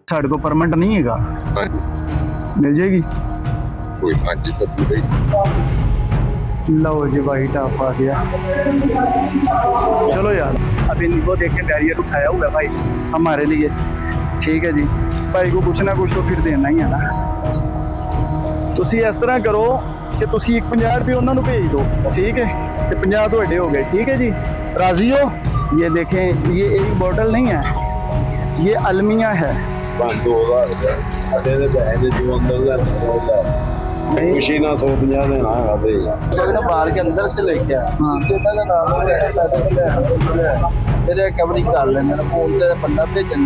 साढ़े को परमिट नहीं हैगा, मिल जाएगी। कोई हाँ जी सब लो जी भाई टाप आ गया। चलो यार अभी इनको देखें, बैरियर उठाया हुआ है भाई हमारे लिए, ठीक है जी। भाई को कुछ ना कुछ तो फिर देना ही है ना। तुसी इस तरह करो कि तुसी 50 रुपये उन्होंने भेज दो, ठीक है, तो 50 तो हो गए, ठीक है जी। राजी हो? ये देखें, ये एक बोतल नहीं है, ये अलमिया है। 2000 खुशी ना 150 देना है बाहर के अंदर से लेके फिर रिकवरी कर लेना फोन से बंदा भेजन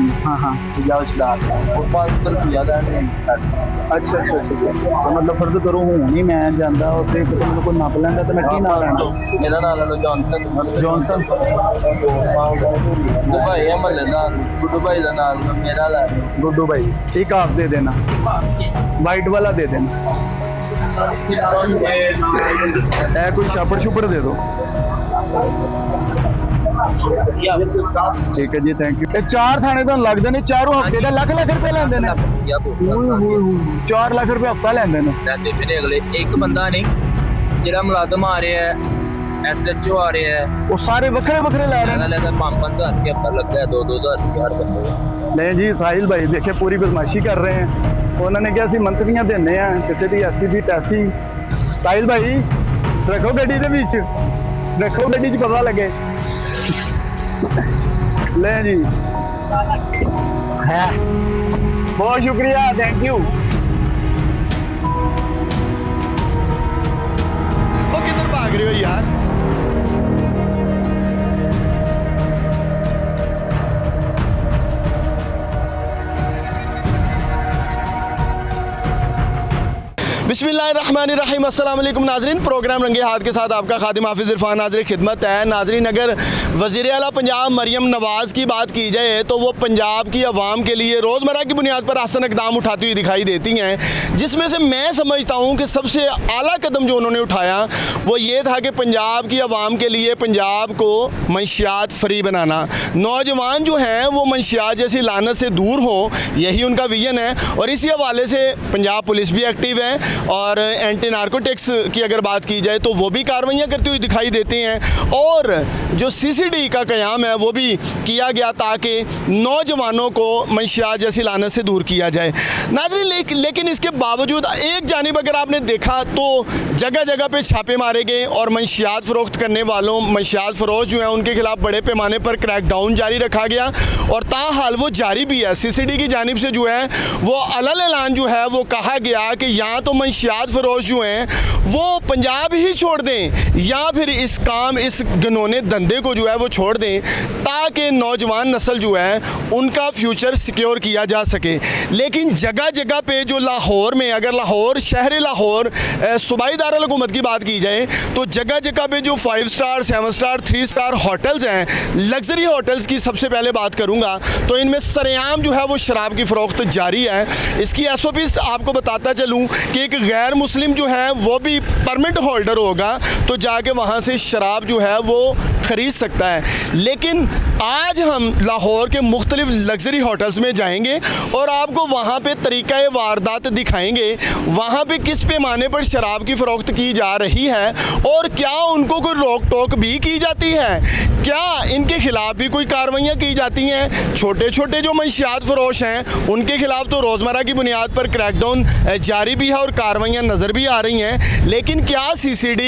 जाओ चला और 500 रुपया लेने। अच्छा अच्छा अच्छा, तो मतलब फर्ज करो हूँ नहीं मैं जाता उत्थे मतलब कोई नप लैंदा तो मैं की नाम लैंदा? मेरा नाम लो जॉनसन। जॉनसन दुबई है महल्ले का, गुड्डू भाई का नाम मेरा ला। गुड्डू भाई एक आप दे देना, वाइट वाला दे देना। कोई छापड़ छुपड़ दे दो, ठीक है जी, थैंक यू। 4 थाने तो लगते हैं, चारों हफ्ते का लाख लाख रुपए लेंदे ने। 4 लाख रुपए हफ्ता लेंदे ने अगले। एक बंदा नहीं जेड़ा मुलाजम आ रहे हैं, SHO आ रहे हैं, वो सारे वखरे वखरे ले रहे हैं। 5,000 रुपया हफ्ता लगता है, 2,000 हर बंदे का। नहीं जी साहिल भाई देखे पूरी बदमाशी कर रहे हैं। उन्होंने क्या सी मंथलियां देने हैं किसी भी ऐसी भी तैसी। साहिल भाई रखो गड्डी दे बीच, रखो गड्डी च पता लगे। ले जी है, बहुत शुक्रिया, थैंक यू। वो किधर भाग रहे हो यार? बिस्मिल्लाहिर्रहमानिर्रहीम, अस्सलाम वालेकुम नाजरीन। प्रोग्राम रंगे हाथ के साथ आपका खादिम हाफिज़ इरफान नाज़िर खिदमत है। नाजरीन, अगर वज़ीर आला पंजाब मरियम नवाज़ की बात की जाए तो वो पंजाब की आवाम के लिए रोज़मर्रा की बुनियाद पर आसान इक़दाम उठाती हुई दिखाई देती हैं, जिसमें से मैं समझता हूँ कि सबसे आला कदम जो उन्होंने उठाया वो ये था कि पंजाब की आवाम के लिए पंजाब को मंशियात फ्री बनाना। नौजवान जो हैं वो मंशियात जैसी लानत से दूर हों, यही उनका विजन है। और इसी हवाले से पंजाब पुलिस भी एक्टिव है और एंटी नारकोटिक्स की अगर बात की जाए तो वो भी कार्रवाइयाँ करती हुई दिखाई देती हैं। और जो CCD का क़याम है वो भी किया गया ताकि नौजवानों को मंशियात जैसी लानत से दूर किया जाए। नाज़रीन, लेकिन इसके बावजूद एक जानिब अगर आपने देखा तो जगह जगह पे छापे मारे गए और मंशियात फ़रोख्त करने वालों, मंशियात फ़रोश जो हैं उनके खिलाफ बड़े पैमाने पर क्रैकडाउन जारी रखा गया और ताहाल वो जारी भी है। CCD की जानिब से जो है वो अलल ऐलान जो है वो कहा गया कि या तो मंशियात फ़रोश जो हैं वो पंजाब ही छोड़ दें या फिर इस घनौने धंधे को जो है वो छोड़ दें ताकि नौजवान नस्ल जो है उनका फ्यूचर सिक्योर किया जा सके। लेकिन जगह जगह पे जो लाहौर में, अगर लाहौर शहर लाहौर सूबाई दारुल हुकूमत की बात की जाए तो जगह जगह पे जो 5 स्टार 7 स्टार 3 स्टार होटल्स हैं, लग्जरी होटल्स की सबसे पहले बात करूँगा तो इनमें सरेआम जो है वो शराब की फ़रोख्त जारी है। इसकी SOPs आपको बताता चलूँ कि एक गैर मुस्लिम जो है वो भी परमिट होल्डर होगा तो जाके वहाँ से शराब जो है वो ख़रीद सकता है। लेकिन आज हम लाहौर के मुख्तलिफ लग्जरी होटल्स में जाएंगे और आपको वहाँ पे तरीक़ा वारदात दिखाएंगे, वहाँ पे किस पैमाने पर शराब की फ़रोख्त की जा रही है और क्या उनको कोई रोक टोक भी की जाती है, क्या इनके ख़िलाफ़ भी कोई कार्रवाइयाँ की जाती हैं। छोटे छोटे जो मंशियात फ़रोश हैं उनके ख़िलाफ़ तो रोज़मर्रा की बुनियाद पर क्रैकडाउन जारी भी है और कार्रवाइयाँ नज़र भी आ रही हैं। लेकिन क्या CCD,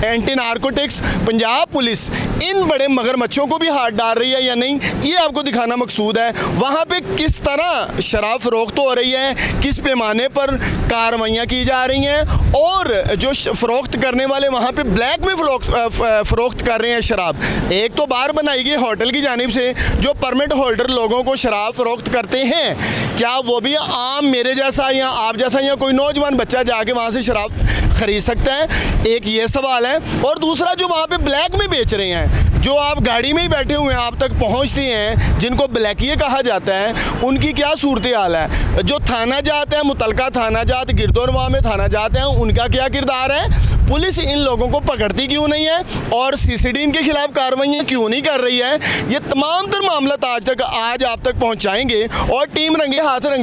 anti narcotics, Punjab police इन बड़े मगरमच्छों को भी हाथ डाल रही है या नहीं, ये आपको दिखाना मकसूद है। वहाँ पे किस तरह शराब फ़रोख्त हो रही है, किस पैमाने पर कार्रवाइयाँ की जा रही हैं और जो फ़रोख्त करने वाले वहाँ पे ब्लैक में फ़रोख्त कर रहे हैं शराब। एक तो बार बनाई गई होटल की जानिब से जो परमिट होल्डर लोगों को शराब फ़रोख्त करते हैं, क्या वो भी आम मेरे जैसा या आप जैसा या कोई नौजवान बच्चा जाके वहाँ से शराब ख़रीद सकता है? एक ये सवाल है। और दूसरा जो वहाँ पे ब्लैक में बेच रहे हैं, जो आप गाड़ी में ही बैठे हुए हैं आप तक पहुँचती हैं, जिनको ब्लैकिए कहा जाता है, उनकी क्या सूरत हाल है? जो थाना जाते हैं, मुतलका थाना जात गिरदोनवा में थाना जाते हैं, उनका क्या किरदार है? पुलिस इन लोगों को पकड़ती क्यों नहीं है और सीसीडी इनके खिलाफ कार्रवाइयाँ क्यों नहीं कर रही है, ये तमाम तर मामला आज आप तक पहुँचाएंगे और टीम रंगे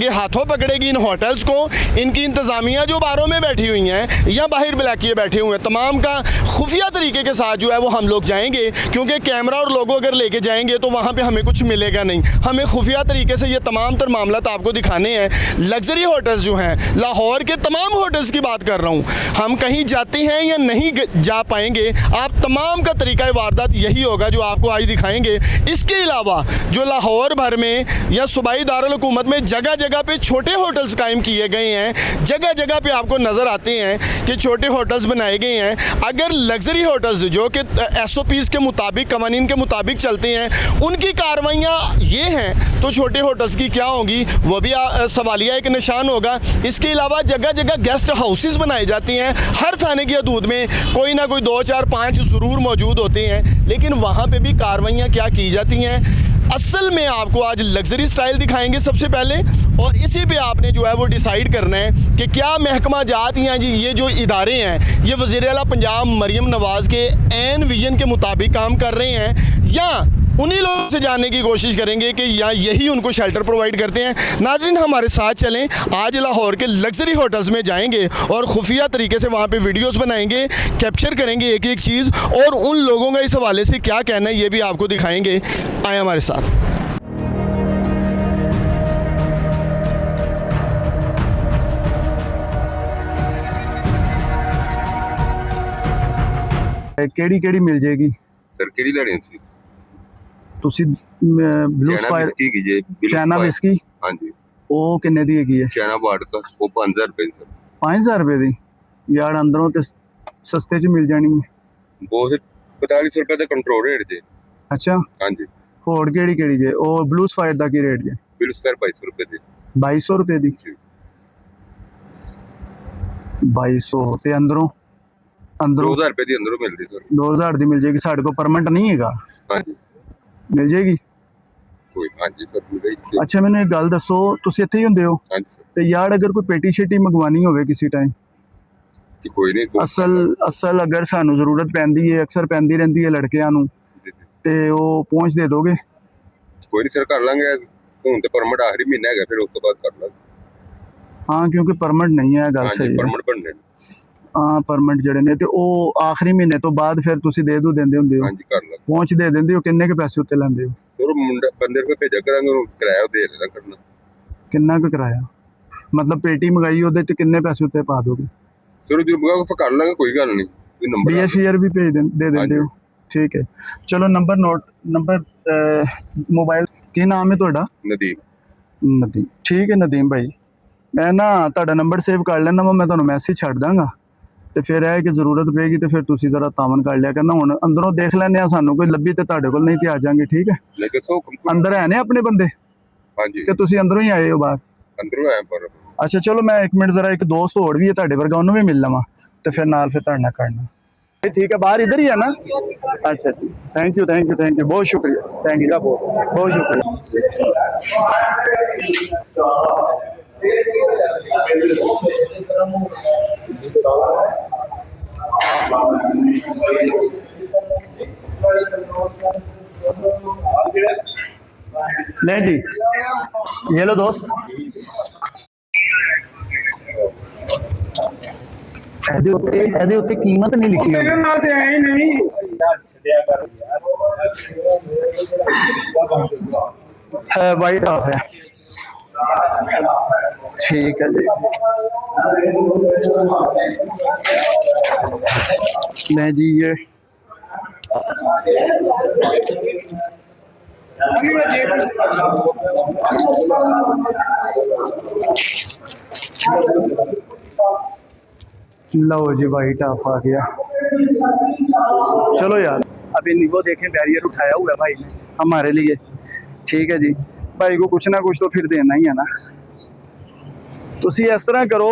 हाथों पकड़ेगी इन होटल्स को। इनकी इंतज़ामिया जो बारों में बैठी हुई हैं या बाहर ब्लैकिए बैठे हुए हैं, तमाम का खुफिया तरीके के साथ जो है वो हम लोग जाएंगे, क्योंकि कैमरा और लोगो अगर लेके जाएंगे तो वहाँ पे हमें कुछ मिलेगा नहीं। हमें खुफिया तरीके से ये तमाम तर मामला आपको दिखाने हैं। लग्जरी होटल्स जो हैं, लाहौर के तमाम होटल्स की बात कर रहा हूँ, हम कहीं जाते हैं या नहीं जा पाएंगे, आप तमाम का तरीका वारदात यही होगा जो आपको आज दिखाएंगे। इसके अलावा जो लाहौर भर में या सूबाई दारुल हुकूमत में जगह जगह पे छोटे होटल्स कायम किए गए हैं, जगह जगह पे आपको नज़र आते हैं कि छोटे होटल्स बनाए गए हैं। अगर लग्जरी होटल्स जो कि SOPs के मुताबिक, कवानीन के मुताबिक चलते हैं, उनकी कार्रवाइयाँ ये हैं तो छोटे होटल्स की क्या होंगी, वो भी सवालिया एक निशान होगा। इसके अलावा जगह जगह गेस्ट हाउसेस बनाए जाते हैं, हर थाने की हदूद में कोई ना कोई 2, 4, 5 ज़रूर मौजूद होते हैं, लेकिन वहाँ पे भी कार्रवाइयाँ क्या की जाती हैं। असल में आपको आज लग्जरी स्टाइल दिखाएंगे सबसे पहले, और इसी पे आपने जो है वो डिसाइड करना है कि क्या महकमा जात या जी ये जो इदारे हैं ये वज़ीर आला पंजाब मरियम नवाज़ के ऐन विजन के मुताबिक काम कर रहे हैं, या उन्हीं लोगों से जानने की कोशिश करेंगे कि या यही उनको शेल्टर प्रोवाइड करते हैं। नाज़रीन हमारे साथ चलें, आज लाहौर के लग्जरी होटल्स में जाएंगे और खुफिया तरीके से वहाँ पे वीडियोस बनाएंगे, कैप्चर करेंगे एक एक चीज़, और उन लोगों का इस हवाले से क्या कहना है ये भी आपको दिखाएंगे। आए हमारे साथ। ਕਿਹੜੀ ਮਿਲ ਜਾਏਗੀ ਸਰ ਕਿਹੜੀ ਲੈਣੀ ਸੀ? ਤੁਸੀਂ ਬਲੂ ਚਾਈਨਾ ਫਾਇਰ ਵਿਸਕੀ की जे ਚਾਈਨਾ ਵਿਸਕੀ हाँ जी, ਉਹ ਕਿੰਨੇ ਦੀ ਹੈਗੀ ਹੈ? चाइना वाट का वो 5000 रुपए सर। 5000 ਰੁਪਏ ਦੀ? ਯਾਰ ਅੰਦਰੋਂ ਤੇ ਸਸਤੇ 'ਚ ਮਿਲ ਜਾਣੀ ਹੈ। वो 4500 रुपए का कंट्रोल रेट जे। ਅੱਛਾ, हाँ जी, ਹੋਰ ਕਿਹੜੀ ਜੇ? ਉਹ ਬਲੂ ਫਾਇਰ ਦਾ ਕੀ ਰੇਟ ਜੇ? बिल सर 2200 रुपए दे। 2200 ਰੁਪਏ ਦੀ? जी। 2200 ਤੇ ਅੰਦਰੋਂ 2000 रुपए दी अंदरों मिलती सर। 2000 ਦੀ ਮਿਲ ਜਾਏਗੀ। ਸਾਡੇ ਕੋਲ ਪਰਮਿਟ ਨਹੀਂ ਹੈਗਾ, हाँ जी, ਮਿਲ ਜਾਏਗੀ? कोई हाँ जी सर मिल गई। ਅੱਛਾ, ਮੈਨੂੰ ਇੱਕ ਗੱਲ ਦੱਸੋ, ਤੁਸੀਂ ਇੱਥੇ ਹੀ ਹੁੰਦੇ ਹੋ हाँ जी सर, ਤੇ ਯਾਰ ਅਗਰ ਕੋਈ ਪੇਟੀ ਸ਼ੇਟੀ ਮੰਗਵਾਣੀ ਹੋਵੇ ਕਿਸੇ ਟਾਈਮ, कि कोई नहीं ਅਸਲ ਅਗਰ ਸਾਨੂੰ ਜ਼ਰੂਰਤ ਪੈਂਦੀ ਹੈ, ਅਕਸਰ ਪੈਂਦੀ ਰਹਿੰਦੀ ਹੈ ਲੜਕਿਆਂ ਨੂੰ, ਤੇ ਉਹ ਪਹੁੰਚ ਦੇ ਦੋਗੇ? कोई नहीं सर कर लांगे। ਹੁਣ ਤੇ ਪਰਮਿਟ ਆਖਰੀ ਮਹੀਨਾ ਹੈਗਾ, ਫਿਰ ਉਸ ਤੋਂ ਬਾਅਦ ਕਰ ਲਾਂਗੇ। ਹਾਂ, ਕਿਉਂਕਿ ਪਰਮਿਟ ਨਹੀਂ ਹੈ, ਗੱਲ हाँ जी, ਸਹੀ ਹੈ। ਪਰਮਿਟ ਬਣਨੇ ਨੇ। ਹਾਂ, ਪਰਮਿਟ ਜਿਹੜੇ ਨੇ ਤੇ ਉਹ ਆਖਰੀ ਮਹੀਨੇ ਤੋਂ ਬਾਅਦ ਫਿਰ ਤੁਸੀਂ ਦੇ ਦਿੰਦੇ ਹੁੰਦੇ ਹੋ, हाँ जी कर लांगे ਪਹੁੰਚ ਦੇ ਦਿੰਦੇ ਹੋ। ਕਿੰਨੇ ਕੁ ਪੈਸੇ ਉੱਤੇ ਲੈਂਦੇ ਹੋ? सर। मुंडा बंदे को भेजा करांगे, ਉਹਨੂੰ ਕਿਰਾਇਆ ਦੇ ਦੇਣਾ ਕਰਨਾ। ਕਿੰਨਾ ਕੁ ਕਿਰਾਇਆ? ਮਤਲਬ ਪੇਟੀ ਮੰਗਾਈ ਉਹਦੇ ਤੇ ਕਿੰਨੇ ਪੈਸੇ ਉੱਤੇ ਪਾ ਦੋਗੇ? ਸਰ ਜੋ ਬਗਾ ਕੋ ਕਰ ਲਾਂਗੇ, ਕੋਈ ਗੱਲ ਨਹੀਂ। ਕੋਈ ਨੰਬਰ DSR ਵੀ ਭੇਜ ਦੇ ਦਿੰਦੇ ਹਾਂਜੀ। ਹੋ? ਠੀਕ ਹੈ, ਚਲੋ ਨੰਬਰ ਮੋਬਾਈਲ ਕੀ ਨਾਮ ਹੈ ਤੁਹਾਡਾ? ਨਦੀਮ। ਨਦੀਮ, ਠੀਕ ਹੈ ਨਦੀਮ ਭਾਈ, ਮੈਂ ਨਾ ਤੁਹਾਡਾ ਨੰਬਰ ਸੇਵ ਕਰ ਲੈਣਾ ਵਾ, ਮੈਂ ਤੁਹਾਨੂੰ ਮੈਸੇਜ ਛੱਡ ਦਾਂਗਾ, ਤੇ ਫਿਰ ਇਹ ਕਿ ਜ਼ਰੂਰਤ ਪਏਗੀ ਤੇ ਫਿਰ ਤੁਸੀਂ ਜ਼ਰਾ ਤਾਮਨ ਕਰ ਲਿਆ ਕਰਨਾ। ਹੁਣ ਅੰਦਰੋਂ ਦੇਖ ਲੈਂਦੇ ਆ, ਸਾਨੂੰ ਕੋਈ ਲੱਭੀ ਤੇ ਤੁਹਾਡੇ ਕੋਲ, ਨਹੀਂ ਤੇ ਆ ਜਾਾਂਗੇ। ਠੀਕ ਹੈ, लेकिन तो ਅੰਦਰ ਹੈ ਨੇ ਆਪਣੇ ਬੰਦੇ हाँ जी, ਕਿ ਤੁਸੀਂ ਅੰਦਰੋਂ ਹੀ ਆਏ ਹੋ ਬਾਹਰ? अंदरों आए पर ਅੱਛਾ, ਚਲੋ ਮੈਂ 1 ਮਿੰਟ ਜ਼ਰਾ, ਇੱਕ ਦੋਸਤ ਹੋਰ ਵੀ ਹੈ ਤੁਹਾਡੇ ਵਰਗਾ, ਉਹਨੂੰ ਵੀ ਮਿਲ ਲਵਾਂ ਤੇ ਫਿਰ ਨਾਲ ਫਿਰ ਤੁਹਾਡੇ ਨਾਲ ਕਰਨਾ। ठीक है, बाहर इधर ही है ना? अच्छा, थैंक यू, बहुत शुक्रिया, थैंक यू बहुत शुक्रिया। नहीं जी, ये लो दोस्त, ਇਹਦੇ ਉੱਤੇ ਕੀਮਤ ਨਹੀਂ ਲਿਖੀ ਹੋਈ। है वाइट हाफ है, ठीक है जी। नहीं जी, ये लो जी, वाइट हाफ आ गया। चलो यार, अभी वो देखें बैरियर उठाया हुआ है भाई ने हमारे लिए। ठीक है जी, भाई को कुछ ना कुछ तो फिर देना ही है ना। ਤੁਸੀਂ ਇਸ ਤਰ੍ਹਾਂ ਕਰੋ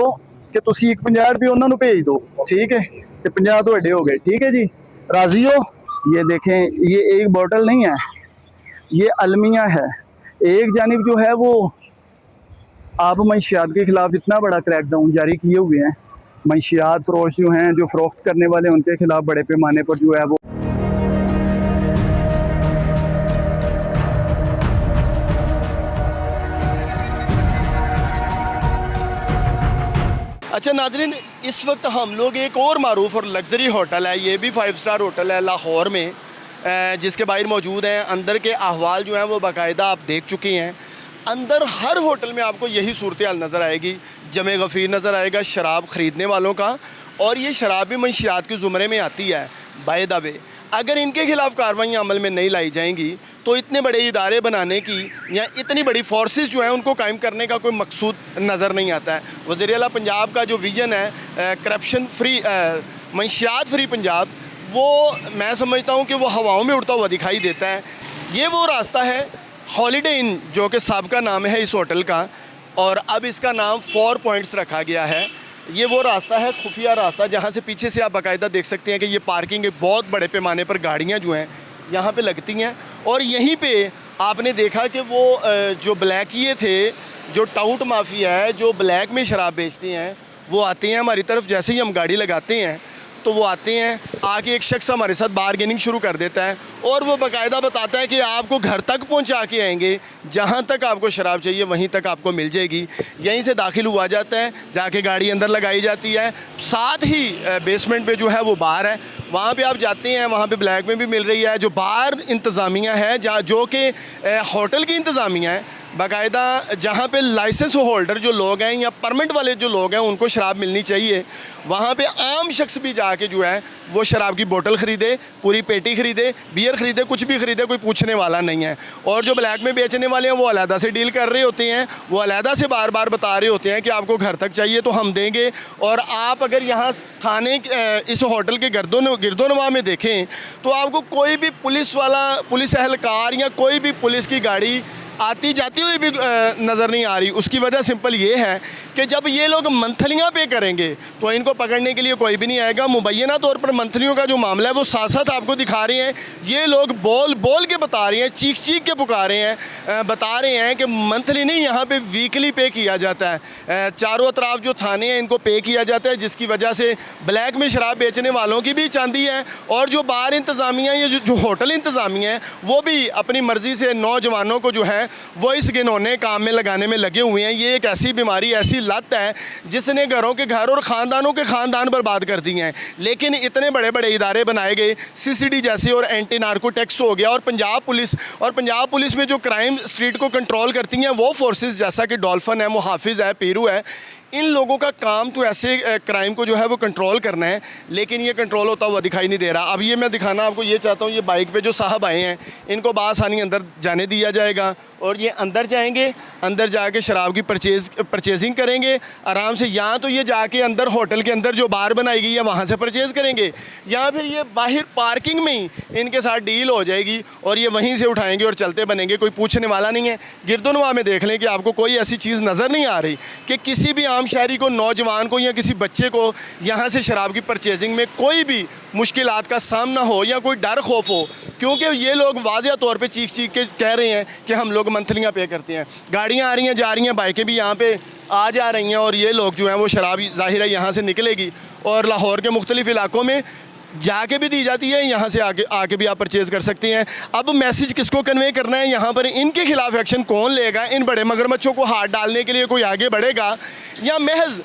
कि ਤੁਸੀਂ 50 रुपये उन्होंने भेज दो, ठीक है, तो 50 ਤੁਹਾਡੇ हो गए। ठीक है जी, राजी हो? ये देखें, ये एक बोतल नहीं है, ये अलमिया है। एक जानिब जो है वो आप मंशियात के खिलाफ इतना बड़ा क्रैकडाउन जारी किए हुए हैं मंशियात फरोश जो हैं, जो फ़रोख्त करने वाले, उनके खिलाफ बड़े पैमाने पर जो है वो अच्छा नाजरीन, इस वक्त हम लोग एक और मारूफ और लग्जरी होटल है, ये भी 5 स्टार होटल है लाहौर में, जिसके बाहर मौजूद हैं। अंदर के अहवाल जो हैं वो बाकायदा आप देख चुके हैं। अंदर हर होटल में आपको यही सूरत हाल नज़र आएगी। जमे गफ़ीर नज़र आएगा शराब ख़रीदने वालों का, और ये शराब भी मंशियात के ज़ुमरे में आती है बाय द वे। अगर इनके खिलाफ़ कार्रवाइयाँ अमल में नहीं लाई जाएंगी तो इतने बड़े इदारे बनाने की या इतनी बड़ी फोर्सेस जो हैं उनको कायम करने का कोई मकसूद नज़र नहीं आता है। वज़ीर आला पंजाब का जो विज़न है करप्शन फ्री, मंशियात फ्री पंजाब, वो मैं समझता हूँ कि वो हवाओं में उड़ता हुआ दिखाई देता है। ये वो रास्ता है हॉलीडे इन, जो कि साबिका नाम है इस होटल का, और अब इसका नाम 4 पॉइंट्स रखा गया है। ये वो रास्ता है, खुफिया रास्ता, जहाँ से पीछे से आप बाकायदा देख सकते हैं कि ये पार्किंग है। बहुत बड़े पैमाने पर गाड़ियाँ जो हैं यहाँ पे लगती हैं, और यहीं पे आपने देखा कि वो जो ब्लैकिए थे, जो टाउट माफिया है, जो ब्लैक में शराब बेचते हैं, वो आते हैं हमारी तरफ। जैसे ही हम गाड़ी लगाते हैं तो वो आते हैं, आके एक शख्स हमारे साथ बारगेनिंग शुरू कर देता है, और वो बाकायदा बताता है कि आपको घर तक पहुंचा के आएंगे, जहां तक आपको शराब चाहिए वहीं तक आपको मिल जाएगी। यहीं से दाखिल हुआ जाता है, जाके गाड़ी अंदर लगाई जाती है। साथ ही बेसमेंट पे जो है वो बार है, वहाँ पे आप जाते हैं, वहाँ पे ब्लैक में भी मिल रही है। जो बार इंतज़ामिया है, जो कि होटल की इंतज़ामिया है बाकायदा, जहाँ पे लाइसेंस होल्डर जो लोग हैं या परमिट वाले जो लोग हैं उनको शराब मिलनी चाहिए, वहाँ पे आम शख्स भी जाके जो है वो शराब की बोतल ख़रीदे, पूरी पेटी ख़रीदे, बियर ख़रीदे, कुछ भी ख़रीदे, कोई पूछने वाला नहीं है। और जो ब्लैक में बेचने वाले हैं वो अलहदा से डील कर रहे होते हैं, वो अलहदा से बार बार बता रहे होते हैं कि आपको घर तक चाहिए तो हम देंगे। और आप अगर यहाँ थाने इस होटल के गिरदोनवा में देखें तो आपको कोई भी पुलिस वाला, पुलिस एहलकार या कोई भी पुलिस की गाड़ी आती जाती हुई भी नज़र नहीं आ रही। उसकी वजह सिंपल ये है कि जब ये लोग मंथलियाँ पे करेंगे तो इनको पकड़ने के लिए कोई भी नहीं आएगा। मुबैना तौर पर मंथलियों का जो मामला है वो साथ साथ आपको दिखा रहे हैं। ये लोग बोल के बता रहे हैं, चीख के पुकारे हैं, बता रहे हैं कि मंथली नहीं, यहाँ पे वीकली पे किया जाता है। चारों अतराफ जो थाने हैं इनको पे किया जाता है, जिसकी वजह से ब्लैक में शराब बेचने वालों की भी चांदी है, और जो बार इंतज़ामिया या जो होटल इंतज़ामिया है वो भी अपनी मर्ज़ी से नौजवानों को जो है वो इस घिनौने काम में लगाने में लगे हुए हैं। ये एक ऐसी बीमारी, ऐसी लत है जिसने घरों के घर और ख़ानदानों के ख़ानदान बर्बाद कर दिए हैं। लेकिन इतने बड़े बड़े इदारे बनाए गए, CCD जैसे, और एंटी नार्कोटिक्स हो गया, और पंजाब पुलिस में जो क्राइम स्ट्रीट को कंट्रोल करती हैं वो फोर्सेस, जैसा कि डॉल्फिन है, मुहाफिज है, पीरू है, इन लोगों का काम तो ऐसे क्राइम को जो है वो कंट्रोल करना है, लेकिन ये कंट्रोल होता हुआ दिखाई नहीं दे रहा। अब ये मैं दिखाना आपको ये चाहता हूँ, ये बाइक पे जो साहब आए हैं इनको बासानी अंदर जाने दिया जाएगा, और ये अंदर जाएंगे, अंदर जाके शराब की परचेजिंग करेंगे आराम से। या तो ये जाके अंदर होटल के अंदर जो बार बनाई गई है वहाँ से परचेज़ करेंगे, या फिर ये बाहर पार्किंग में ही इनके साथ डील हो जाएगी और ये वहीं से उठाएंगे और चलते बनेंगे, कोई पूछने वाला नहीं है। गिरदोनवा में देख लें कि आपको कोई ऐसी चीज़ नज़र नहीं आ रही कि किसी भी आम शहरी को, नौजवान को या किसी बच्चे को यहाँ से शराब की परचेजिंग में कोई भी मुश्किलात का सामना हो या कोई डर खौफ हो, क्योंकि ये लोग वाज़ेह तौर पे चीख के कह रहे हैं कि हम लोग मंथलियाँ पे करते हैं। गाड़ियाँ आ रही हैं, जा रही हैं, बाइकें भी यहाँ पे आ जा रही हैं, और ये लोग जो हैं वो शराब ज़ाहिर है यहाँ से निकलेगी और लाहौर के मुख्तलिफ़ इलाकों में जाके भी दी जाती है, यहाँ से आके भी आप परचेज़ कर सकते हैं। अब मैसेज किसको कन्वे करना है, यहाँ पर इनके खिलाफ एक्शन कौन लेगा? इन बड़े मगरमच्छों को हाथ डालने के लिए कोई आगे बढ़ेगा या महज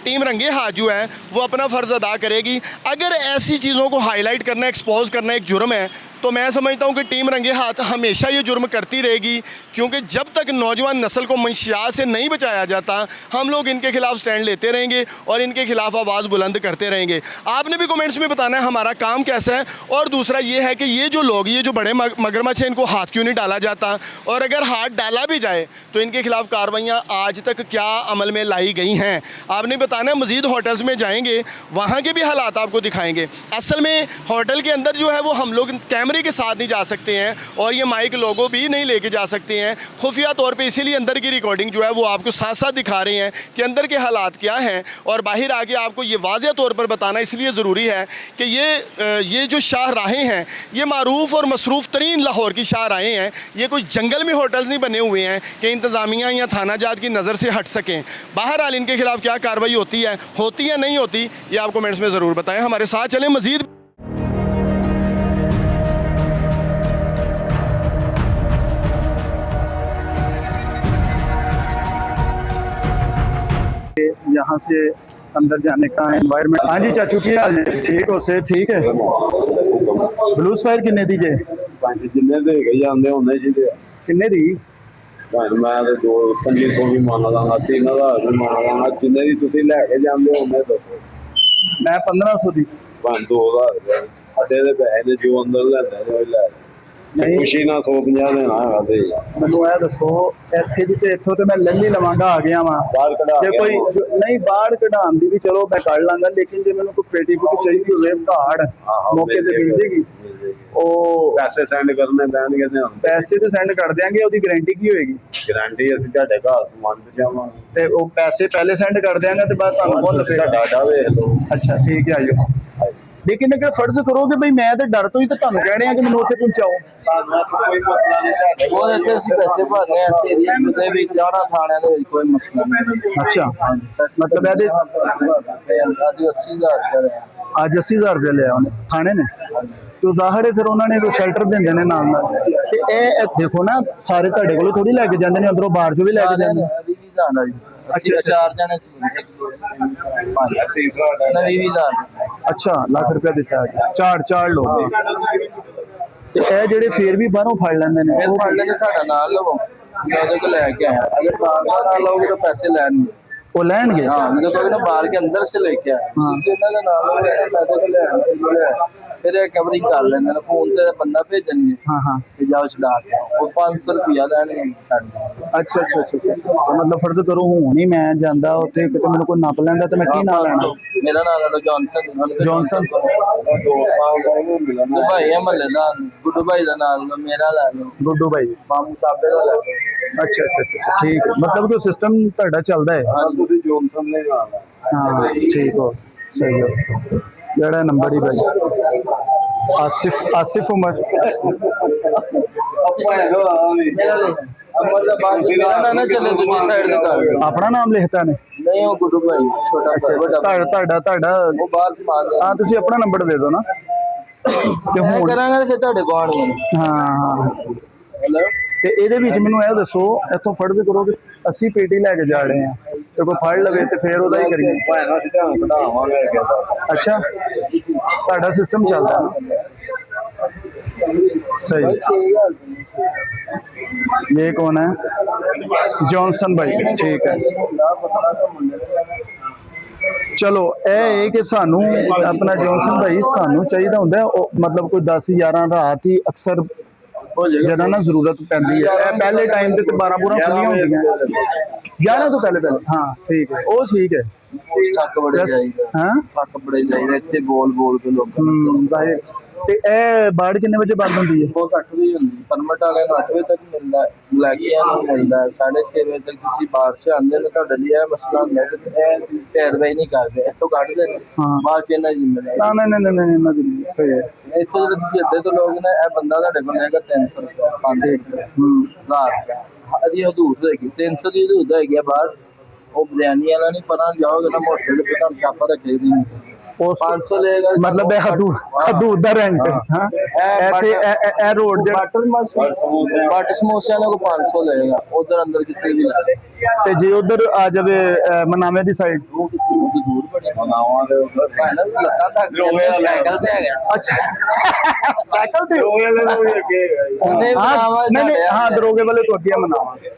टीम रंगे हाथ जो है वो अपना फ़र्ज़ अदा करेगी? अगर ऐसी चीज़ों को हाईलाइट करना, एक्सपोज करना एक जुर्म है, तो मैं समझता हूँ कि टीम रंगे हाथ हमेशा ये जुर्म करती रहेगी, क्योंकि जब तक नौजवान नस्ल को मंशियात से नहीं बचाया जाता हम लोग इनके खिलाफ स्टैंड लेते रहेंगे और इनके खिलाफ आवाज़ बुलंद करते रहेंगे। आपने भी कमेंट्स में बताना है हमारा काम कैसा है। और दूसरा ये है कि ये जो लोग, ये जो बड़े मगरमच्छ हैं, इनको हाथ क्यों नहीं डाला जाता, और अगर हाथ डाला भी जाए तो इनके खिलाफ कार्रवाइयाँ आज तक क्या अमल में लाई गई हैं, आपने बताना है। मज़ीद होटल्स में जाएंगे, वहाँ के भी हालात आपको दिखाएंगे। असल में होटल के अंदर जो है वो हम लोग कैमरे मेमोरी के साथ नहीं जा सकते हैं और ये माइक लोगो भी नहीं लेके जा सकते हैं। खुफिया तौर पे इसीलिए अंदर की रिकॉर्डिंग जो है वो आपको साथ साथ दिखा रहे हैं कि अंदर के हालात क्या हैं, और बाहर आके आपको ये वाज़ेह तौर पर बताना इसलिए ज़रूरी है कि ये जो शाहराहें हैं ये मारूफ़ और मसरूफ़ तरीन लाहौर की शाहराहें हैं। ये कोई जंगल में होटल्स नहीं बने हुए हैं कि इंतज़ामिया या थाना जात की नज़र से हट सकें। बहरहाल इनके खिलाफ़ क्या कार्रवाई होती है या नहीं होती, ये आप कमेंट्स में ज़रूर बताएं। हमारे साथ चलें मज़ीद। यहाँ से अंदर जाने का एनवायरनमेंट। हाँ जी चाचू की हाल है? ठीक हो से ठीक है। ब्लू स्फायर किन्ने दी जे? जिन्ने दे के ਜਾਂਦੇ ਹੁੰਦੇ ਜੀ ਤੇ किन्ने दी? ਮੈਂ ਤੇ 2500 ਵੀ ਮੰਨ ਲਾਂਗਾ 3000 ਵੀ ਮੰਨ ਲਾਂਗਾ ਜਿੰਨੇ ਦੀ ਤੁਸੀਂ ਲੈ ਕੇ ਜਾਂਦੇ ਹੁੰਦੇ ਦੱਸੋ। मैं 1500 दी। 2000 ਸਾਡੇ ਦੇ ਪੈਸੇ ਨੇ ਜੋ ਅੰਦਰ ਲੈਂਦੇ ਨੇ ਉਹ ਲੈ ਨਹੀਂ ਖੁਸ਼ੀ ਨਾਲ 150 ਦੇਣਾ ਹੈਗਾ ਤੇ ਮੈਨੂੰ ਇਹ ਦੱਸੋ ਇੱਥੇ ਦੀ ਤੇ ਇੱਥੋਂ ਤੇ ਮੈਂ ਲੈ ਹੀ ਲਵਾਂਗਾ ਆ ਗਿਆ ਵਾਂ ਬਾਹਰ ਕਢਾ ਜੇ ਕੋਈ ਨਹੀਂ ਬਾਹਰ ਕਢਾਉਣ ਦੀ ਵੀ ਚਲੋ ਮੈਂ ਕੱਢ ਲਾਂਗਾ, ਲੇਕਿਨ ਜੇ ਮੈਨੂੰ ਕੋਈ ਪੇਟੀ ਬੁੱਕ ਚਾਹੀਦੀ ਹੋਵੇ ਕਾਰਡ ਮੌਕੇ ਤੇ ਮਿਲ ਜੇਗੀ। ਉਹ ਪੈਸੇ ਸੈਂਡ ਕਰਨੇ ਪੈਣਗੇ ਤੇ ਪੈਸੇ ਤੇ ਸੈਂਡ ਕਰ ਦਿਆਂਗੇ, ਉਹਦੀ ਗਾਰੰਟੀ ਕੀ ਹੋਏਗੀ? ਗਾਰੰਟੀ ਅਸੀਂ ਤੁਹਾਡੇ ਘਰ ਸਮਾਨ ਪਹੁੰਚਾਵਾਂਗੇ ਤੇ ਉਹ ਪੈਸੇ ਪਹਿਲੇ ਸੈਂਡ ਕਰ ਦਿਆਂਗਾ ਤੇ ਬਾਅਦ ਤੁਹਾਨੂੰ ਬਹੁਤ ਤੁਹਾਡਾ ਡਾਟਾ ਵੇਖ ਲਓ। ਅੱਛਾ ਠੀਕ ਹੈ ਆਇਓ। ਲੇਕਿਨ ਅਗਰ ਫਰਜ਼ ਕਰੋਗੇ ਬਈ ਮੈਂ ਤੇ ਡਰ ਤੋਂ ਹੀ ਤਾਂ ਤੁਹਾਨੂੰ ਕਹਿ ਰਿਹਾ ਕਿ ਮੈਨੂੰ ਉੱਥੇ ਪਹੁੰਚਾਓ। ਸਾਨੂੰ ਕੋਈ ਮਸਲਾ ਨਹੀਂ ਉਹ ਇੱਥੇ ਅਸੀਂ ਪੈਸੇ ਭਰਨੇ ਆ ਇਸ ਏਰੀਆ ਦੇ ਵਿੱਚ ਜਾਣਾ ਥਾਣਿਆਂ ਦੇ ਵਿੱਚ ਕੋਈ ਮਸਲਾ ਨਹੀਂ। ਅੱਛਾ ਮਤਲਬ ਇਹਦੇ ਅੱਜ 80000 ਰੁਪਏ ਅੱਜ 80000 ਰੁਪਏ ਲਿਆ ਉਹਨੇ ਥਾਣੇ ਨੇ, ਤੇ ਜ਼ਾਹਰ ਹੈ ਫਿਰ ਉਹਨਾਂ ਨੇ ਕੋਈ ਸ਼ੈਲਟਰ ਦਿੰਦੇ ਨੇ ਨਾਲ ਨਾਲ। ਤੇ ਇਹ ਦੇਖੋ ਨਾ ਸਾਰੇ ਤੁਹਾਡੇ ਕੋਲੋਂ ਥੋੜੀ ਲੈ ਕੇ ਜਾਂਦੇ ਨੇ, ਅੰਦਰੋਂ ਬਾਹਰ ਚੋਂ ਵੀ ਲੈ ਕੇ ਜਾਂਦੇ ਨੇ। ਅੱਛਾ 4 ਜਣੇ ਨਵੀਂ ਵੀ ਦਾ ਅੱਛਾ ਲੱਖ ਰੁਪਏ ਦਿੱਤਾ ਚਾਰ ਲੋਕ। ਤੇ ਇਹ ਜਿਹੜੇ ਫੇਰ ਵੀ ਬਾਹਰੋਂ ਫੜ ਲੈਂਦੇ ਨੇ ਉਹ ਫੜ ਲੈਣੇ ਸਾਡਾ ਨਾਲ ਲਵੋ, ਮੈਂ ਉਹਦੇ ਕੋਲ ਲੈ ਕੇ ਆਇਆ। अगर बाहर ना लोगे तो पैसे लेंगे। ਉਹ ਲੈਣਗੇ। हाँ मुझे कोई ना बाहर के अंदर से लेके आया इन्होंने नाल पैसे को ले फिर कवरिंग कर लेंगे ना फोन ते बंदा भेजणगे। हाँ हाँ ते जाओ छड़ा के वो 500 रुपया लेने। ਅੱਛਾ ਅੱਛਾ ਅੱਛਾ ਮਤਲਬ ਫਰਜ਼ ਕਰੋ ਹੁਣ ਹੀ ਮੈਂ ਜਾਂਦਾ ਉੱਥੇ ਕਿਤੇ ਮੈਨੂੰ ਕੋਈ ਨੱਪ ਲੈਂਦਾ ਤੇ ਮੈਂ ਕੀ ਨਾਂ ਲੈਣਾ? मेरा नाम है जॉनसन। जॉनसन 2 ਸਾਲ ਦਾ ਇਹਨੂੰ ਮਿਲਣਾ भाई है महल्ले दा गुड्डू भाई दा नाल मेरा ला लो, ਗੁੱਡੂ ਭਾਈ। मामू साहब दा ला लो। ਅੱਛਾ ਅੱਛਾ ਅੱਛਾ ਠੀਕ ਹੈ, ਮਤਲਬ ਕਿ ਸਿਸਟਮ ਤੁਹਾਡਾ ਚੱਲਦਾ ਹੈ। ਤੁਸੀਂ ਜੋਨਸਨ ਨੇ ਗਾਣਾ ਹਾਂ ਠੀਕ ਹੋ ਸਹੀ ਹੋ। ਜਿਹੜਾ ਨੰਬਰ ਹੀ ਭਾਈ ਆਸਿਫ ਉਮਰ। मेरा ले अमर दा बात ना चले दूसरी साइड दा कर ਆਪਣਾ ਨਾਮ ਲਿਖਤਾ ਨੇ? नहीं वो गुड्डू भाई छोटा भाई बड़ा ਤੁਹਾਡਾ वो बाहर सामान ਹਾਂ ਤੁਸੀਂ ਆਪਣਾ ਨੰਬਰ ਦੇ ਦਿਓ ਨਾ ਤੇ मैं ਹੁਣ। करांगा फिर ਤੁਹਾਡੇ ਕੋਲ ਆਣਗੇ। ਹਾਂ हेलो ਤੇ ਇਹਦੇ ਵਿੱਚ ਮੈਨੂੰ ਇਹ ਦੱਸੋ ਇੱਥੋਂ ਫਰਜ਼ ਕਰੋ ਕਿ ਅਸੀਂ ਪੇਟੀ ਲੈ ਕੇ ਜਾ ਰਹੇ ਹਾਂ ਤੇ ਕੋਈ ਫੜ ਲਵੇ ਤੇ ਫੇਰ ਉਹਦਾ ਹੀ ਕਰੀਏ। ਭਾਣਾ ਸਿੱਧਾ ਕਢਾਵਾਂਗੇ ਕਹਿੰਦਾ ਅੱਛਾ ਤੁਹਾਡਾ ਸਿਸਟਮ ਚੱਲਦਾ सही। ये कौन है? जॉनसन भाई ठीक है। चलो ਇਹ ਕਿ ਸਾਨੂੰ ਆਪਣਾ ਜੌਨਸਨ ਭਾਈ ਸਾਨੂੰ ਚਾਹੀਦਾ ਹੁੰਦਾ ਉਹ ਮਤਲਬ ਕੋਈ 10-11 ਰਾਤ ਹੀ ਅਕਸਰ ਜਿਹੜਾ ਨਾ ਜ਼ਰੂਰਤ ਪੈਂਦੀ ਹੈ। ਇਹ ਪਹਿਲੇ ਟਾਈਮ ਤੇ 12 ਪੂਰਾ ਖੁੱਲੀਆਂ ਹੁੰਦੀਆਂ 11 ਤੋਂ ਪਹਿਲੇ ਹਾਂ ਠੀਕ ਹੈ ਉਹ ਠੀਕ ਹੈ। ਠੱਕ ਬੜੇ ਜਾਈਦਾ ਹਾਂ ਠੱਕ ਬੜੇ ਜਾਈਦਾ ਇੱਥੇ ਬੋਲ ਕੇ ਲੋਕਾਂ ਜ਼ਾਹਿਰ। ਤੇ ਇਹ ਬਾੜ ਕਿੰਨੇ ਵਜੇ ਬੰਦ ਹੁੰਦੀ ਹੈ? ਬਹੁਤ 8 ਵਜੇ ਹੁੰਦੀ ਪਰਮਿਟ ਵਾਲੇ ਨੂੰ 8 ਵਜੇ ਤੱਕ ਮਿਲਦਾ ਹੈ, ਬਲੈਕੀਆਂ ਨੂੰ ਮਿਲਦਾ ਹੈ 6:30 ਵਜੇ ਤੱਕ। ਤੁਸੀਂ ਬਾਹਰ ਸੇ ਆਉਂਦੇ ਨੇ ਤੁਹਾਡੇ ਲਈ ਇਹ ਮਸਲਾ ਹੁੰਦਾ ਹੈ ਕਿ ਇਹ ਪੈਰਵਾਈ ਨਹੀਂ ਕਰਦੇ ਇੱਥੋਂ ਕੱਢਦੇ ਨੇ ਬਾਅਦ ਚ ਇਹਨਾਂ ਜ਼ਿੰਮੇਵਾਰੀ ਨਾ ਨਾ ਨਾ ਨਾ ਇਹਨਾਂ ਦੀ ਸਹੀ ਹੈ। ਇੱਥੇ ਜਦੋਂ ਤੁਸੀਂ ਅੱਧੇ ਤੋਂ ਲੋਕ ਨੇ ਇਹ ਬੰਦਾ ਤੁਹਾਡੇ ਕੋਲ ਹੈਗਾ 300 ਰੁਪਏ 500 ਰੁਪਏ 1000 ਰੁਪਏ ਅਦੀ ਹਦੂਦ ਹੈਗੀ 300 ਦੀ ਹਦੂਦ ਹੈਗੀ ਬਾਹਰ। ਉਹ ਬਿਰਿਆਨੀ ਵਾਲਾ ਨਹੀਂ ਪਰਾਂ ਜਾਓਗੇ ਨਾ ਮੋਟਰਸਾਈਕਲ ਤੇ ਤੁਹਾਨੂੰ ਛਾਪਾ ਰੱਖੇ ਨਹੀਂ ਉਸ 500 ਲਏਗਾ ਮਤਲਬ ਇਹ ਹਦੂਦ ਦਾ ਰੈਂਟ ਹਾਂ ਇੱਥੇ ਇਹ ਰੋਡ ਜਿਹੜਾ ਬਟ ਸਮੋਸੇ ਵਾਲੇ ਕੋ 500 ਲਏਗਾ ਉਧਰ ਅੰਦਰ ਕਿਤੇ ਵੀ ਲਾ ਤੇ ਜੇ ਉਧਰ ਆ ਜਾਵੇ ਮਨਾਵੇ ਦੀ ਸਾਈਡ ਉਹ ਕਿਤੇ ਦੂਰ ਬੜੀ ਬਣਾਵਾਂ ਦੇ ਭਾਣਾ ਲੱਤਾਂ ਤੱਕ ਸਾਈਕਲ ਤੇ ਹੈਗਾ। ਅੱਛਾ ਸਾਈਕਲ ਤੇ ਉਹ ਵਾਲੇ ਨੂੰ ਵੀ ਅੱਗੇ ਉਹਨੇ ਬਣਾਵਾ ਨਹੀਂ ਹਾਂ ਦਰੋਗੇ ਵਾਲੇ ਤੋਂ ਅੱਗੇ ਮਨਾਵਾਂਗੇ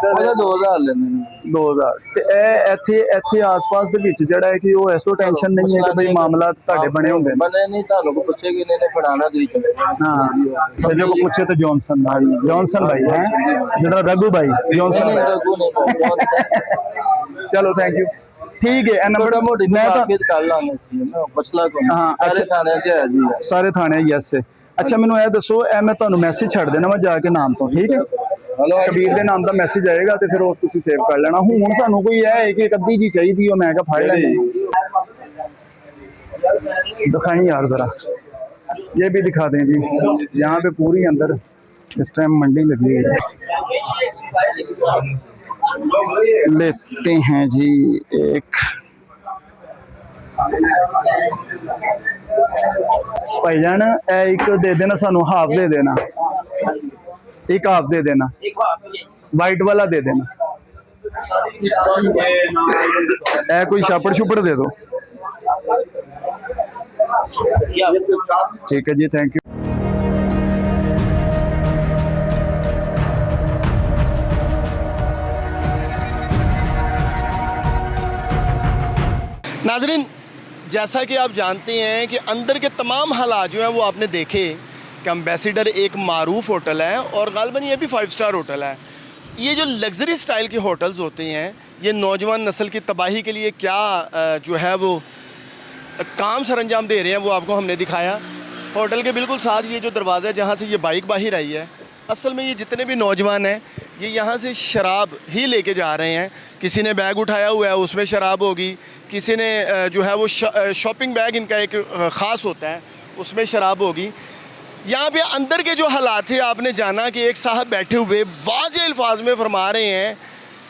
ਉਹਦਾ 2000 ਲੈਂਦੇ ਨੇ 2000 ਤੇ ਇਹ ਇੱਥੇ ਆਸ-ਪਾਸ ਦੇ ਵਿੱਚ ਜਿਹੜਾ ਹੈ ਕਿ ਉਹ ਐਸੋ ਟੈਨਸ਼ਨ ਨਹੀਂ ਹੈ ਕਿ ਬਈ ਮਾਮਲਾ ਤੁਹਾਡੇ ਬਣੇ ਹੁੰਦੇ ਨੇ। ਬਣੇ ਨਹੀਂ ਤੁਹਾਨੂੰ ਕੋ ਪੁੱਛੇ ਕਿ ਇਹਨੇ ਬਣਾਣਾ ਦੇ ਚਲੇ हाँ सजो को पूछे तो जॉनसन भाई है जितना रघु भाई जॉनसन। चलो थैंक यू ठीक है। नंबर मोटी मैं तो कर लांगे सी ना मसला को हाँ सारे थाने च है जी सारे थाने यस से ਅੱਛਾ ਮੈਨੂੰ ਇਹ ਦੱਸੋ, ਇਹ ਮੈਂ ਤੁਹਾਨੂੰ ਮੈਸੇਜ ਛੱਡ ਦੇਣਾ ਵਾ ਜਾ ਕੇ ਨਾਮ ਤੋਂ, ਠੀਕ ਹੈ? ਕਬੀਰ ਦੇ ਨਾਮ ਦਾ ਮੈਸੇਜ ਆਏਗਾ ਤੇ ਫਿਰ ਉਹ ਤੁਸੀਂ ਸੇਵ ਕਰ ਲੈਣਾ। ਹੁਣ ਸਾਨੂੰ ਕੋਈ ਇਹ ਹੈ कि एक अद्धी जी चाहिए हो, मैं कहा फाड़ लेंगे। दिखाई यार जरा, ये भी दिखा दें जी। यहाँ पे पूरी अंदर इस टाइम मंडी लगी है। लेते हैं जी एक भाईजान, एक दे देना सानू, हाफ दे देना, एक हाफ दे देना, वाइट वाला दे देना। ए कोई छापड़ छुपड़ दे दो। ठीक है जी, थैंक यू। नाजरीन, जैसा कि आप जानते हैं कि अंदर के तमाम हालात जो हैं वो आपने देखे कि एम्बेसडर एक मारूफ होटल है और गालिबन ये भी 5 स्टार होटल है। ये जो लग्जरी स्टाइल के होटल्स होते हैं, ये नौजवान नस्ल की तबाही के लिए क्या जो है वो काम सर अंजाम दे रहे हैं, वो आपको हमने दिखाया। होटल के बिल्कुल साथ ये जो दरवाज़ा है जहाँ से ये बाइक बाहर आई है, असल में ये जितने भी नौजवान हैं ये यहाँ से शराब ही लेके जा रहे हैं। किसी ने बैग उठाया हुआ है, उसमें शराब होगी, किसी ने जो है वो शॉपिंग बैग इनका एक ख़ास होता है, उसमें शराब होगी। यहाँ पे अंदर के जो हालात थे आपने जाना कि एक साहब बैठे हुए वाज़ेह अल्फाज में फरमा रहे हैं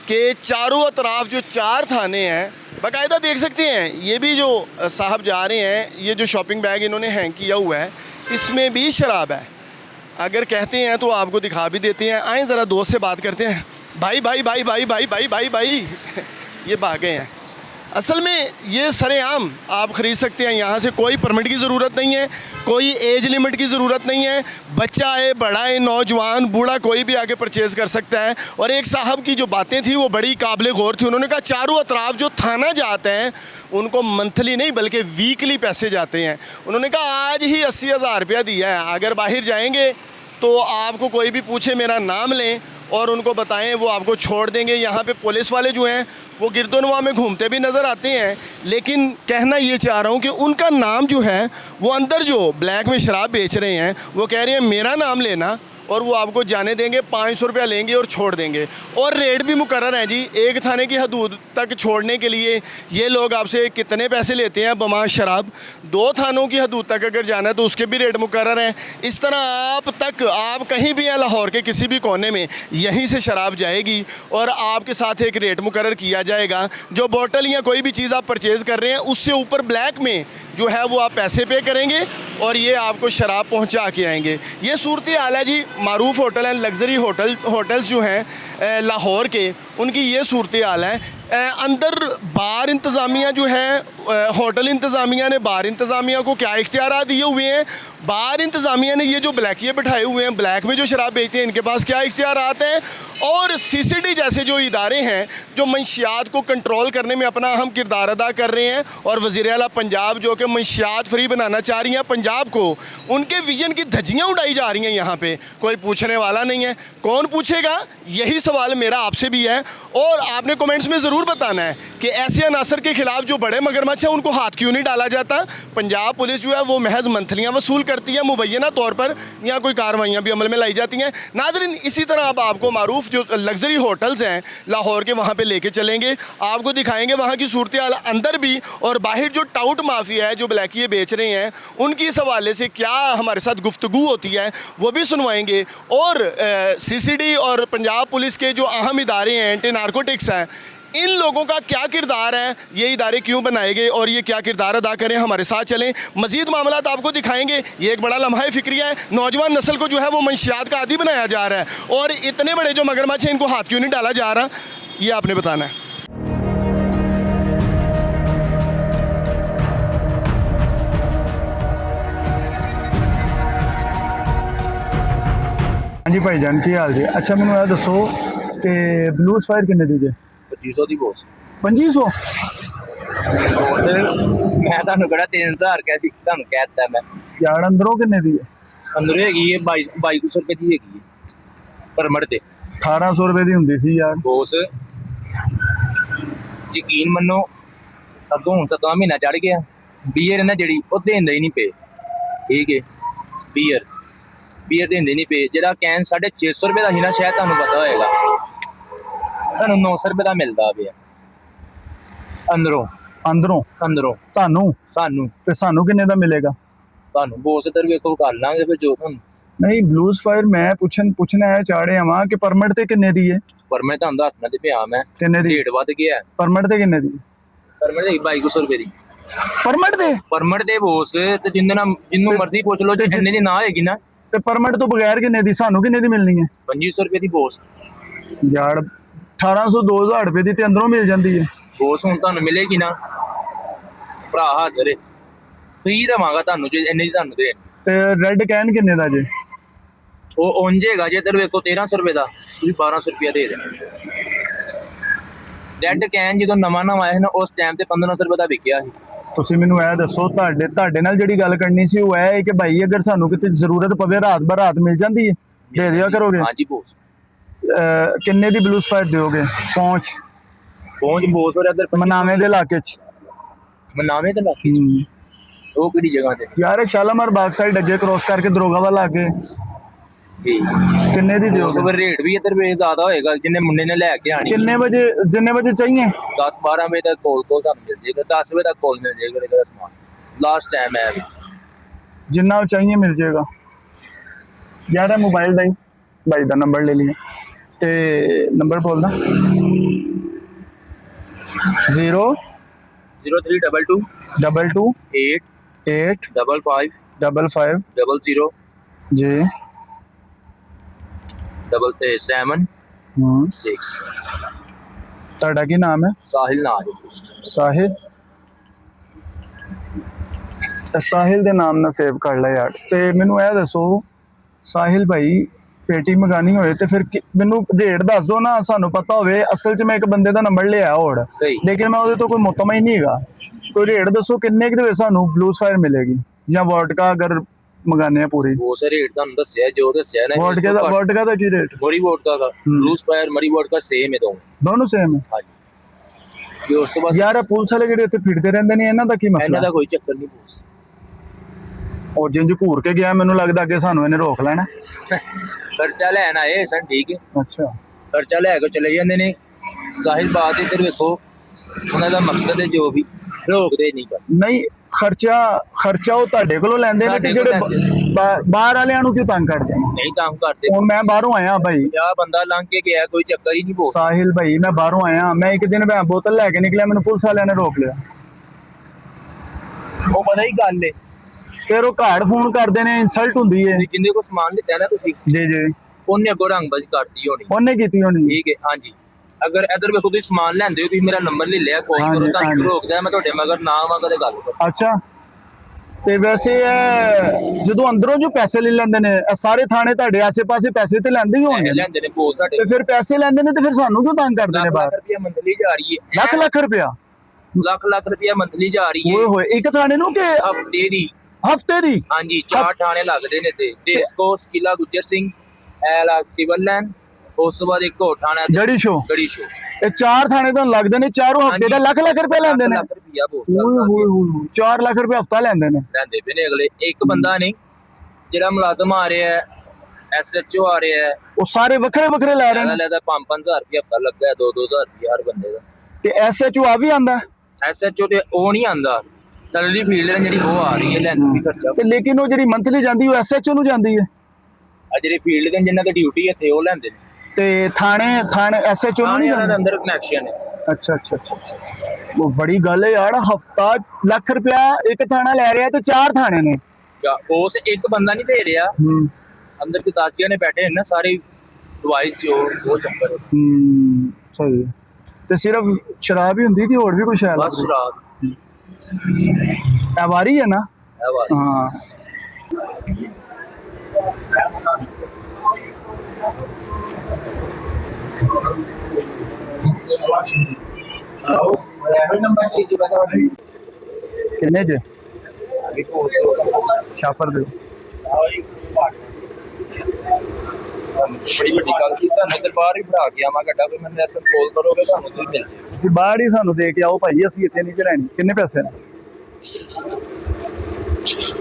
कि चारों अतराफ़ जो 4 थाने हैं, बाकायदा देख सकते हैं ये भी जो साहब जा रहे हैं, ये जो शॉपिंग बैग इन्होंने हैंग किया हुआ है इसमें भी शराब है। अगर कहते हैं तो आपको दिखा भी देते हैं। आए ज़रा दोस्त से बात करते हैं। भाई भाई भाई भाई भाई भाई भाई भाई ये भागे हैं। असल में ये सरेआम आप ख़रीद सकते हैं, यहाँ से कोई परमिट की ज़रूरत नहीं है, कोई एज लिमिट की ज़रूरत नहीं है। बच्चा है, बड़ा है, नौजवान, बूढ़ा, कोई भी आके परचेज़ कर सकता है। और एक साहब की जो बातें थी वो बड़ी काबिल गौर थी। उन्होंने कहा चारों अतराफ़ जो थाना जाते हैं उनको मंथली नहीं बल्कि वीकली पैसे जाते हैं। उन्होंने कहा आज ही 80,000 रुपया दिया है, अगर बाहर जाएंगे तो आपको कोई भी पूछे मेरा नाम लें और उनको बताएं, वो आपको छोड़ देंगे। यहाँ पे पुलिस वाले जो हैं वो गिरदोनवा में घूमते भी नज़र आते हैं, लेकिन कहना ये चाह रहा हूँ कि उनका नाम जो है वो अंदर जो ब्लैक में शराब बेच रहे हैं वो कह रहे हैं मेरा नाम लेना और वो आपको जाने देंगे, 500 रुपया लेंगे और छोड़ देंगे। और रेट भी मुकर्रर हैं जी, एक थाने की हदूद तक छोड़ने के लिए ये लोग आपसे कितने पैसे लेते हैं बमाश शराब। 2 थानों की हदूद तक अगर जाना है तो उसके भी रेट मुकर्रर हैं। इस तरह आप कहीं भी हैं लाहौर के किसी भी कोने में, यहीं से शराब जाएगी और आपके साथ एक रेट मुकर्रर किया जाएगा। जो बोतल या कोई भी चीज़ आप परचेज़ कर रहे हैं उससे ऊपर ब्लैक में जो है वो आप पैसे पे करेंगे और ये आपको शराब पहुंचा के आएंगे। ये सूरत हाल है जी। मारूफ होटल हैं, लग्जरी होटल्स जो हैं लाहौर के, उनकी ये सूरत हाल है। अंदर बार इंतज़ामिया जो है, होटल इंतज़ामिया ने बार इंतज़ामिया को क्या इख्तियार दिए हुए हैं? बार इंतज़ामिया ने ये जो ब्लैकिए बिठाए हुए हैं, ब्लैक में जो शराब बेचते हैं, इनके पास क्या इख्तियार हैं? और CCD जैसे जो इदारे हैं जो मंशियात को कंट्रोल करने में अपना अहम किरदार अदा कर रहे हैं और वज़ीर आला पंजाब जो कि मंशियात फ्री बनाना चाह रही हैं पंजाब को, उनके विजन की धज्जियाँ उड़ाई जा रही हैं। यहाँ पे कोई पूछने वाला नहीं है। कौन पूछेगा, यही सवाल मेरा आपसे भी है। और आपने कमेंट्स में ज़रूर बताना है कि ऐसे अनासर के ख़िलाफ़ जो बड़े मगरमच्छ हैं उनको हाथ क्यों नहीं डाला जाता। पंजाब पुलिस जो है वो महज मंथलियाँ वसूल करती है, मुबैना तौर पर यहाँ कोई कार्रवाइयाँ भी अमल में लाई जाती हैं। नाज़रीन, इसी तरह अब आपको मारूफ जो लग्जरी होटल्स हैं लाहौर के वहाँ पे लेके चलेंगे, आपको दिखाएंगे वहाँ की सूरत हाल अंदर भी और बाहर जो टाउट माफिया है जो ब्लैकिए बेच रहे हैं उनकी इस हवाले से क्या हमारे साथ गुफ्तगू होती है वो भी सुनवाएंगे। और CCD और पंजाब पुलिस के जो अहम इदारे हैं, एंटी नारकोटिक्स हैं, इन लोगों का क्या किरदार है, ये इदारे क्यों बनाए गए और ये क्या किरदार अदा करें, हमारे साथ चलें। मज़ीद मामलात आपको दिखाएंगे। ये एक बड़ा लम्हा फ़िक्रिया है। नौजवान नस्ल को जो है वो मंशियात का आदी बनाया जा रहा है और इतने बड़े जो मगरमच्छ हैं इनको हाथ क्यों नहीं डाला जा रहा, ये आपने बताना है। हाँ जी भाईजान, की हाल जी? अच्छा मैंने यह दसो कि ब्लू स्पायर किन्ने दी जे? 2500 ਦੀ ਬੋਸ 2500? ਬੋਸ ਮੈਂ ਤੁਹਾਨੂੰ ਕਿਹੜਾ 3000 ਕਹਿ ਸੀ, ਤੁਹਾਨੂੰ ਕਹਿ ਦਿੱਤਾ ਮੈਂ। यार अंदरों किन्ने दी है? ਅੰਦਰ ਹੈਗੀ ਹੈ 2200 ਰੁਪਏ ਦੀ ਹੈਗੀ ਹੈ ਪਰਮਿਟ ਤੇ। 1800 रुपए ਦੀ ਹੁੰਦੀ ਸੀ यार। ਬੋਸ ਯਕੀਨ ਮੰਨੋ ਅੱਗੋਂ ਹੁਣ 7ਵਾਂ ਮਹੀਨਾ ਚੜ ਗਿਆ, ਬੀਅਰ ਇਹਨਾਂ ਜਿਹੜੀ ਉਹ ਦੇਂਦਾ ਹੀ ਨਹੀਂ ਪਏ। ਠੀਕ ਹੈ, ਬੀਅਰ ਰੁਪਏ ਦਿੰਦੇ ਨਹੀਂ ਪਏ। ਜਿਹੜਾ ਕੈਨ 650 ਰੁਪਏ ਦਾ ਸੀ ਨਾ, ਸ਼ਾਇਦ ਤੁਹਾਨੂੰ ਪਤਾ ਹੋਏਗਾ, ਸਾਨੂੰ 900 ਰੁਪਏ ਦਾ ਮਿਲਦਾ ਪਿਆ ਅੰਦਰੋਂ ਅੰਦਰੋਂ ਤੁਹਾਨੂੰ ਸਾਨੂੰ। ਤੇ ਸਾਨੂੰ ਕਿੰਨੇ ਦਾ ਮਿਲੇਗਾ? ਤੁਹਾਨੂੰ ਬੋਸ ਇੱਧਰ ਵੇਖੋ ਕਰ ਲਾਂਗੇ ਫਿਰ ਜੋ ਤੁਹਾਨੂੰ। ਨਹੀਂ ਬਲੂਜ਼ ਫਾਇਰ ਮੈਂ ਪੁੱਛਣਾ ਹੈ ਚਾੜੇ ਆਵਾਂ ਕਿ ਪਰਮਿਟ ਤੇ ਕਿੰਨੇ ਦੀ ਹੈ? ਪਰ ਮੈਂ ਤੁਹਾਨੂੰ ਦੱਸਣਾ ਤੇ ਪਿਆ ਮੈਂ ਕਿੰਨੇ ਦੀ ਰੇਟ ਵੱਧ ਗਿਆ। ਪਰਮਿਟ ਤੇ ਕਿੰਨੇ ਦੀ? ਪਰਮਿਟ ਦੇ 2200 ਰੁਪਏ ਦੀ ਪਰਮਿਟ ਦੇ ਬੋਸ ਤੇ ਜਿੰਨੂੰ ਮਰਜ਼ੀ ਪੁੱਛ ਲਓ, ਜੇ ਜਿੰਨੇ ਦੀ ਨਾ ਹੋਏਗੀ ਨਾ। ਤੇ ਪਰਮਿਟ ਤੋਂ ਬਗੈਰ ਕਿੰਨੇ ਦੀ? ਸਾਨੂੰ ਕਿੰਨੇ ਦੀ ਮਿਲਣੀ ਹੈ? 2500 ਰੁਪਏ ਦੀ ਬੋਸ। ਯਾਰ 1800 2000 ਰੁਪਏ ਦੀ ਤੇ ਅੰਦਰੋਂ ਮਿਲ ਜਾਂਦੀ ਹੈ। ਬੋਸ ਹੁਣ ਤੁਹਾਨੂੰ ਮਿਲੇਗੀ ਨਾ ਭਰਾ, ਹਾਜ਼ਰ ਹੈ, ਫ੍ਰੀ ਦੇਵਾਂਗਾ ਤੁਹਾਨੂੰ ਜੇ ਇੰਨੇ ਦੀ ਤੁਹਾਨੂੰ ਦੇ। ਤੇ ਰੈੱਡ ਕੈਨ ਕਿੰਨੇ ਦਾ ਜੇ? ਉਹ ਉਂਝ ਹੈਗਾ ਜੇ ਇੱਧਰ ਵੇਖੋ 1300 ਰੁਪਏ ਦਾ, ਤੁਸੀਂ 1200 ਰੁਪਏ ਦੇ ਦੇਣਾ। ਰੈੱਡ ਕੈਨ ਜਦੋਂ ਨਵਾਂ ਆਇਆ ਸੀ ਨਾ, ਉਸ ਟਾਈਮ ਤੇ 1500 ਰੁਪਏ ਦਾ ਵਿਕਿਆ ਸੀ। ਤੁਸੀਂ ਮੈਨੂੰ ਇਹ ਦੱਸੋ, ਤੁਹਾਡੇ ਨਾਲ ਜਿਹੜੀ ਗੱਲ ਕਰਨੀ ਸੀ ਉਹ ਇਹ ਹੈ ਕਿ ਭਾਈ ਅਗਰ ਸਾਨੂੰ ਕਿਤੇ ਜ਼ਰੂਰਤ ਪਵੇ ਰਾਤ ਬਰ ਰਾਤ ਮਿਲ ਜਾਂਦੀ ਹੈ, ਦੇ ਦਿਆ ਕਰੋਗੇ? ਹਾਂਜੀ ਬੋਸ। ਕਿੰਨੇ ਦੀ ਬਲੂਜ਼ ਫਾਇਰ ਦਿਓਗੇ? ਪਹੁੰਚ ਬੋਸ ਔਰ ਇੱਧਰ ਮਨਾਵੇਂ ਦੇ ਇਲਾਕੇ 'ਚ। ਮਨਾਵੇਂ ਦੇ ਇਲਾਕੇ 'ਚ? ਉਹ ਕਿਹੜੀ ਜਗ੍ਹਾ ਤੇ? ਯਾਰ ਇਹ ਸ਼ਾਲਾਮਾਰ ਬਾਗ ਸਾਈਡ ਅੱਗੇ ਕ੍ਰੋਸ ਕਰਕੇ ਦਰੋਗਾ ਵਾਲਾ ਅੱਗੇ। ਕਿੰਨੇ ਦੀ ਦਿਓਗੇ? ਫਿਰ ਰੇਟ ਵੀ ਇੱਧਰ ਵੀ ਜ਼ਿਆਦਾ ਹੋਏਗਾ, ਜਿੰਨੇ ਮੁੰਡੇ ਨੇ ਲੈ ਕੇ ਆਣੀ। ਜਿੰਨੇ ਵਜੇ ਚਾਹੀਏ? 10-12 ਵਜੇ ਤੱਕ ਕੋਲ ਤੁਹਾਨੂੰ ਮਿਲ ਜਾਏਗਾ, 10 ਵਜੇ ਤੱਕ ਕੋਲ ਮਿਲ ਜਾਏਗਾ ਇਹਦਾ ਸਮਾਨ। ਲਾਸਟ ਟਾਈਮ ਹੈ ਜਿੰਨਾ ਚਾਹੀਏ ਮਿਲ ਜਾਏਗਾ। ਯਾਰ ਇਹ ਮੋਬਾਈਲ ਦਾ ਹੀ ਭਾਈ ਦਾ ਨੰਬਰ ਲੈ ਲਈਏ ਤੇ ਨੰਬਰ ਬੋਲਦਾ 0322 22 8 8 55 55 00 ਜੀ 7 6। ਤੁਹਾਡਾ ਕੀ ਨਾਮ ਹੈ? ਸਾਹਿਲ ਨਾਮ ਹੈ। ਸਾਹਿਲ। ਸਾਹਿਲ ਦੇ ਨਾਮ ਨਾਲ ਸੇਵ ਕਰ ਲੈ ਯਾਰ। ਤੇ ਮੈਨੂੰ ਇਹ ਦੱਸੋ ਸਾਹਿਲ ਭਾਈ, ਪੇਟੀ ਮੰਗਾਣੀ ਹੋਏ ਤੇ ਫਿਰ ਮੈਨੂੰ ਰੇਟ ਦੱਸ ਦਿਓ ਨਾ, ਸਾਨੂੰ ਪਤਾ ਹੋਵੇ। ਅਸਲ 'ਚ ਮੈਂ ਇੱਕ ਬੰਦੇ ਦਾ ਨੰਬਰ ਲਿਆ ਹੋਰ, ਲੇਕਿਨ ਮੈਂ ਉਹਦੇ ਤੋਂ ਕੋਈ ਮੁਤਮਈ ਨਹੀਂ ਹੈਗਾ। ਕੋਈ ਰੇਟ ਦੱਸੋ ਕਿੰਨੇ ਕੁ ਦੇ ਵਿੱਚ ਸਾਨੂੰ ਬਲੂਜ਼ ਫਾਇਰ ਮਿਲੇਗੀ, ਜਾਂ ਵੋਡਕਾ ਅਗਰ ਮੰਗਾਨੇ ਆ ਪੂਰੀ? ਉਹ ਸਰ ਰੇਟ ਤੁਹਾਨੂੰ ਦੱਸਿਆ, ਜੋ ਦੱਸਿਆ ਨਾ। ਵੋਡਕਾ ਦਾ ਕੀ ਰੇਟ? ਮਰੀ ਵੋਡਕਾ ਦਾ ਬਲੂਜ਼ ਫਾਇਰ ਮਰੀ ਵੋਡਕਾ ਸੇਮ ਹੈ ਦੋਨੋਂ ਸੇਮ ਹੈ? ਹਾਂਜੀ। ਉਸ ਤੋਂ ਬਾਅਦ ਯਾਰ ਪੁਲਿਸ ਵਾਲੇ ਜਿਹੜੇ ਇੱਥੇ ਫਿਰਦੇ ਰਹਿੰਦੇ ਨੇ, ਇਹਨਾਂ ਦਾ ਕੀ ਮਸਲਾ? ਇਹਨਾਂ ਦਾ ਕੋਈ ਚੱਕਰ ਨਹੀਂ ਬੋਸ। ਉਹ ਜਿੰਜ ਘੂਰ ਕੇ ਗਿਆ, ਮੈਨੂੰ ਲੱਗਦਾ ਅੱਗੇ ਸਾਨੂੰ ਇਹਨੇ ਰੋਕ ਲੈਣਾ। ਖਰਚਾ ਲੈਣ ਆਏ ਸਨ, ਠੀਕ ਹੈ। ਅੱਛਾ, ਖਰਚਾ ਲੈ ਕੇ ਚਲੇ ਜਾਂਦੇ ਨੇ। ਸਾਹਿਲ ਬਾਤ ਇੱਧਰ ਵੇਖੋ, ਉਹਨਾਂ ਦਾ ਮਕਸਦ ਹੈ ਜੋ ਵੀ, ਰੋਕਦੇ ਨਹੀਂ ਕਰ। ਨਹੀਂ ਖਰਚਾ ਉਹ ਤੁਹਾਡੇ ਕੋਲੋਂ ਲੈਂਦੇ ਨੇ, ਜਿਹੜੇ ਬਾਹਰ ਵਾਲਿਆਂ ਨੂੰ ਕਿਉਂ ਤੰਗ ਕਰਦੇ ਨੇ? ਨਹੀਂ ਤੰਗ ਕਰਦੇ। ਹੁਣ ਮੈਂ ਬਾਹਰੋਂ ਆਇਆ ਭਾਈ, 50 ਬੰਦਾ ਲੰਘ ਕੇ ਗਿਆ, ਕੋਈ ਚੱਕਰ ਹੀ ਨਹੀਂ ਬੋਲ। ਸਾਹਿਲ ਭਾਈ ਮੈਂ ਬਾਹਰੋਂ ਆਇਆ, ਮੈਂ ਇੱਕ ਦਿਨ ਬੋਤਲ ਲੈ ਕੇ ਨਿਕਲਿਆ, ਮੈਨੂੰ ਪੁਲਿਸ ਵਾਲਿਆਂ ਨੇ ਰੋਕ ਲਿਆ। ਉਹ ਪਤਾ ਹੀ ਗੱਲ ਹੈ, ਫਿਰ ਉਹ ਘਰ ਫੋਨ ਕਰਦੇ ਨੇ, ਇਨਸਲਟ ਹੁੰਦੀ ਹੈ। ਜਿੰਨੇ ਕੋ ਸਮਾਨ ਲਿੱਤਾ ਨਾ ਤੁਸੀਂ, ਜੀ ਉਹਨੇ ਅੱਗੋਂ ਰੰਗਬਾਜ਼ੀ ਕਰਤੀ ਹੋਣੀ। ਉਹਨੇ ਕੀਤੀ ਹੋਣੀ, ਠੀਕ ਹੈ। ਹਾਂਜੀ, ਅਗਰ ਇੱਧਰ ਵੇਖੋ ਤੁਸੀਂ ਸਮਾਨ ਲੈਂਦੇ ਹੋ, ਤੁਸੀਂ ਮੇਰਾ ਨੰਬਰ ਲੈ ਲਿਆ, ਕੋਈ ਕਰੋ, ਤੁਹਾਨੂੰ ਰੋਕਦਾ ਮੈਂ ਤੁਹਾਡੇ ਮਗਰ ਨਾ ਆਵਾਂਗਾ ਤੇ ਗੱਲ ਕਰੋ। ਅੱਛਾ, ਤੇ ਵੈਸੇ ਜਦੋਂ ਅੰਦਰੋਂ ਜੋ ਪੈਸੇ ਲੈ ਲੈਂਦੇ ਨੇ, ਸਾਰੇ ਥਾਣੇ ਤੁਹਾਡੇ ਆਸੇ-ਪਾਸੇ ਪੈਸੇ ਤੇ ਲੈਂਦੇ ਹੀ ਹੋਣਗੇ। ਲੈਂਦੇ ਨੇ ਬਹੁਤ ਸਾਡੇ। ਤੇ ਫਿਰ ਪੈਸੇ ਲੈਂਦੇ ਨੇ ਤੇ ਫਿਰ ਸਾਨੂੰ ਕਿਉਂ ਤੰਗ ਕਰਦੇ ਨੇ? ਬਾਹਰ ਲੱਖ ਰੁਪਇਆ ਮੰਥਲੀ ਜਾ ਰਹੀ ਹੈ। ਲੱਖ ਰੁਪਇਆ? ਲੱਖ ਰੁਪਇਆ ਮੰਥਲੀ ਜਾ ਰਹੀ ਹੈ। ਓਏ ਹੋਏ, ਇੱਕ ਥਾਣੇ ਨੂੰ ਕਿ ਹਫਤੇ ਦੀ? ਦੀ? ਹਾਂਜੀ, 4 ਥਾਣੇ ਲੱਗਦੇ ਨੇ ਤੇ ਡੇਸਕੋ, ਕਿਲਾ ਗੁੱਜਰ ਸਿੰਘ, ਐਲਾ ਸਿਵਲ ਲਾਈਨ, ਉਸ ਤੋਂ ਬਾਅਦ ਇੱਕ ਹੋਰ ਥਾਣਾ ਗੜੀ ਸ਼ੋ। ਇਹ 4 ਥਾਣੇ ਤਾਂ ਲੱਗਦੇ ਨੇ, ਚਾਰੋਂ ਹਫਤੇ ਦਾ ਲੱਖ ਰੁਪਏ ਲੈਂਦੇ ਨੇ। ਲੱਖ ਰੁਪਇਆ ਓਏ 4 ਲੱਖ ਰੁਪਏ ਹਫਤਾ ਲੈਂਦੇ ਨੇ ਪਏ ਨੇ ਅਗਲੇ। ਇੱਕ ਬੰਦਾ ਨਹੀਂ, ਜਿਹੜਾ ਮੁਲਾਜ਼ਮ ਆ ਰਿਹਾ ਹੈ, SHO ਆ ਰਿਹਾ ਹੈ, ਉਹ ਸਾਰੇ ਵੱਖਰੇ ਲੈ ਰਹੇ ਨੇ। ਲੈਦਾ 5-5 ਹਜ਼ਾਰ ਰੁਪਇਆ ਹਫਤਾ ਲੱਗਾ ਹੈ, 2-2 ਹਜ਼ਾਰ ਰੁਪਇਆ ਹਰ ਬੰਦੇ ਦਾ। ਤੇ SHO ਆ ਵੀ ਆਂਦਾ? SHO ਤੇ ਉਹ ਨਹੀਂ ਆਂਦਾ, ਤਲਲੀ ਫੀਲਡ ਜਿਹੜੀ ਉਹ ਆ ਰਹੀ ਹੈ, ਲੈਣ ਵੀ ਖਰਚਾ। ਤੇ ਲੇਕਿਨ ਉਹ ਜਿਹੜੀ ਮੰਥਲੀ ਜਾਂਦੀ ਉਹ SHO ਨੂੰ ਜਾਂਦੀ ਹੈ। ਆ ਜਿਹੜੇ ਫੀਲਡ ਦੇ ਜਿਨ੍ਹਾਂ ਦੀ ਡਿਊਟੀ ਇੱਥੇ ਉਹ ਲੈਂਦੇ ਨੇ। ਤੇ ਥਾਣੇ SHO ਨੂੰ ਨਹੀਂ ਜਾਂਦੇ? ਅੰਦਰ ਕਨੈਕਸ਼ਨ ਹੈ। ਅੱਛਾ, ਉਹ ਬੜੀ ਗੱਲ ਹੈ ਯਾਰ। ਹਫਤਾ ਲੱਖ ਰੁਪਇਆ ਇੱਕ ਥਾਣਾ ਲੈ ਰਿਹਾ ਤੇ 4 ਥਾਣੇ ਨੇ। ਉਸ ਇੱਕ ਬੰਦਾ ਨਹੀਂ ਦੇ ਰਿਹਾ, ਅੰਦਰ ਕੋਈ 10 ਜਣੇ ਬੈਠੇ ਨੇ ਨਾ, ਸਾਰੇ ਡਿਵਾਈਸ ਜੋ ਉਹ ਚੱਕਰ। ਸਹੀ। ਤੇ ਸਿਰਫ ਸ਼ਰਾਬ ਹੀ ਹੁੰਦੀ ਕਿ ਹੋਰ ਵੀ ਕੁਝ ਹੈ? ਬਸ ਸ਼ਰਾਬ। ਇਹ ਵਾਰੀ ਹੈ ਨਾ? ਹਾਂ। ਕਿੰਨੇ ਜੇ ਛਾਪਰ ਦੇ? ਬੜੀ ਵੱਡੀ ਗੱਲ ਕੀ, ਤੁਹਾਨੂੰ ਤੇ ਬਾਹਰ ਹੀ ਫੜਾ ਕੇ ਆਵਾਂ ਗੱਡਾ, ਕੋਈ ਮੈਨੂੰ ਐਸਐਮ ਕਾਲ ਕਰੋਗੇ ਤੁਹਾਨੂੰ ਤੁਸੀਂ ਮਿਲ ਜਾਏ। ਬਾਹਰ ਹੀ ਸਾਨੂੰ ਦੇ ਕੇ ਆਓ ਭਾਈ, ਅਸੀਂ ਇੱਥੇ ਨਹੀਂ ਲੈਣੀ। ਕਿੰਨੇ ਪੈਸੇ ਨੇ?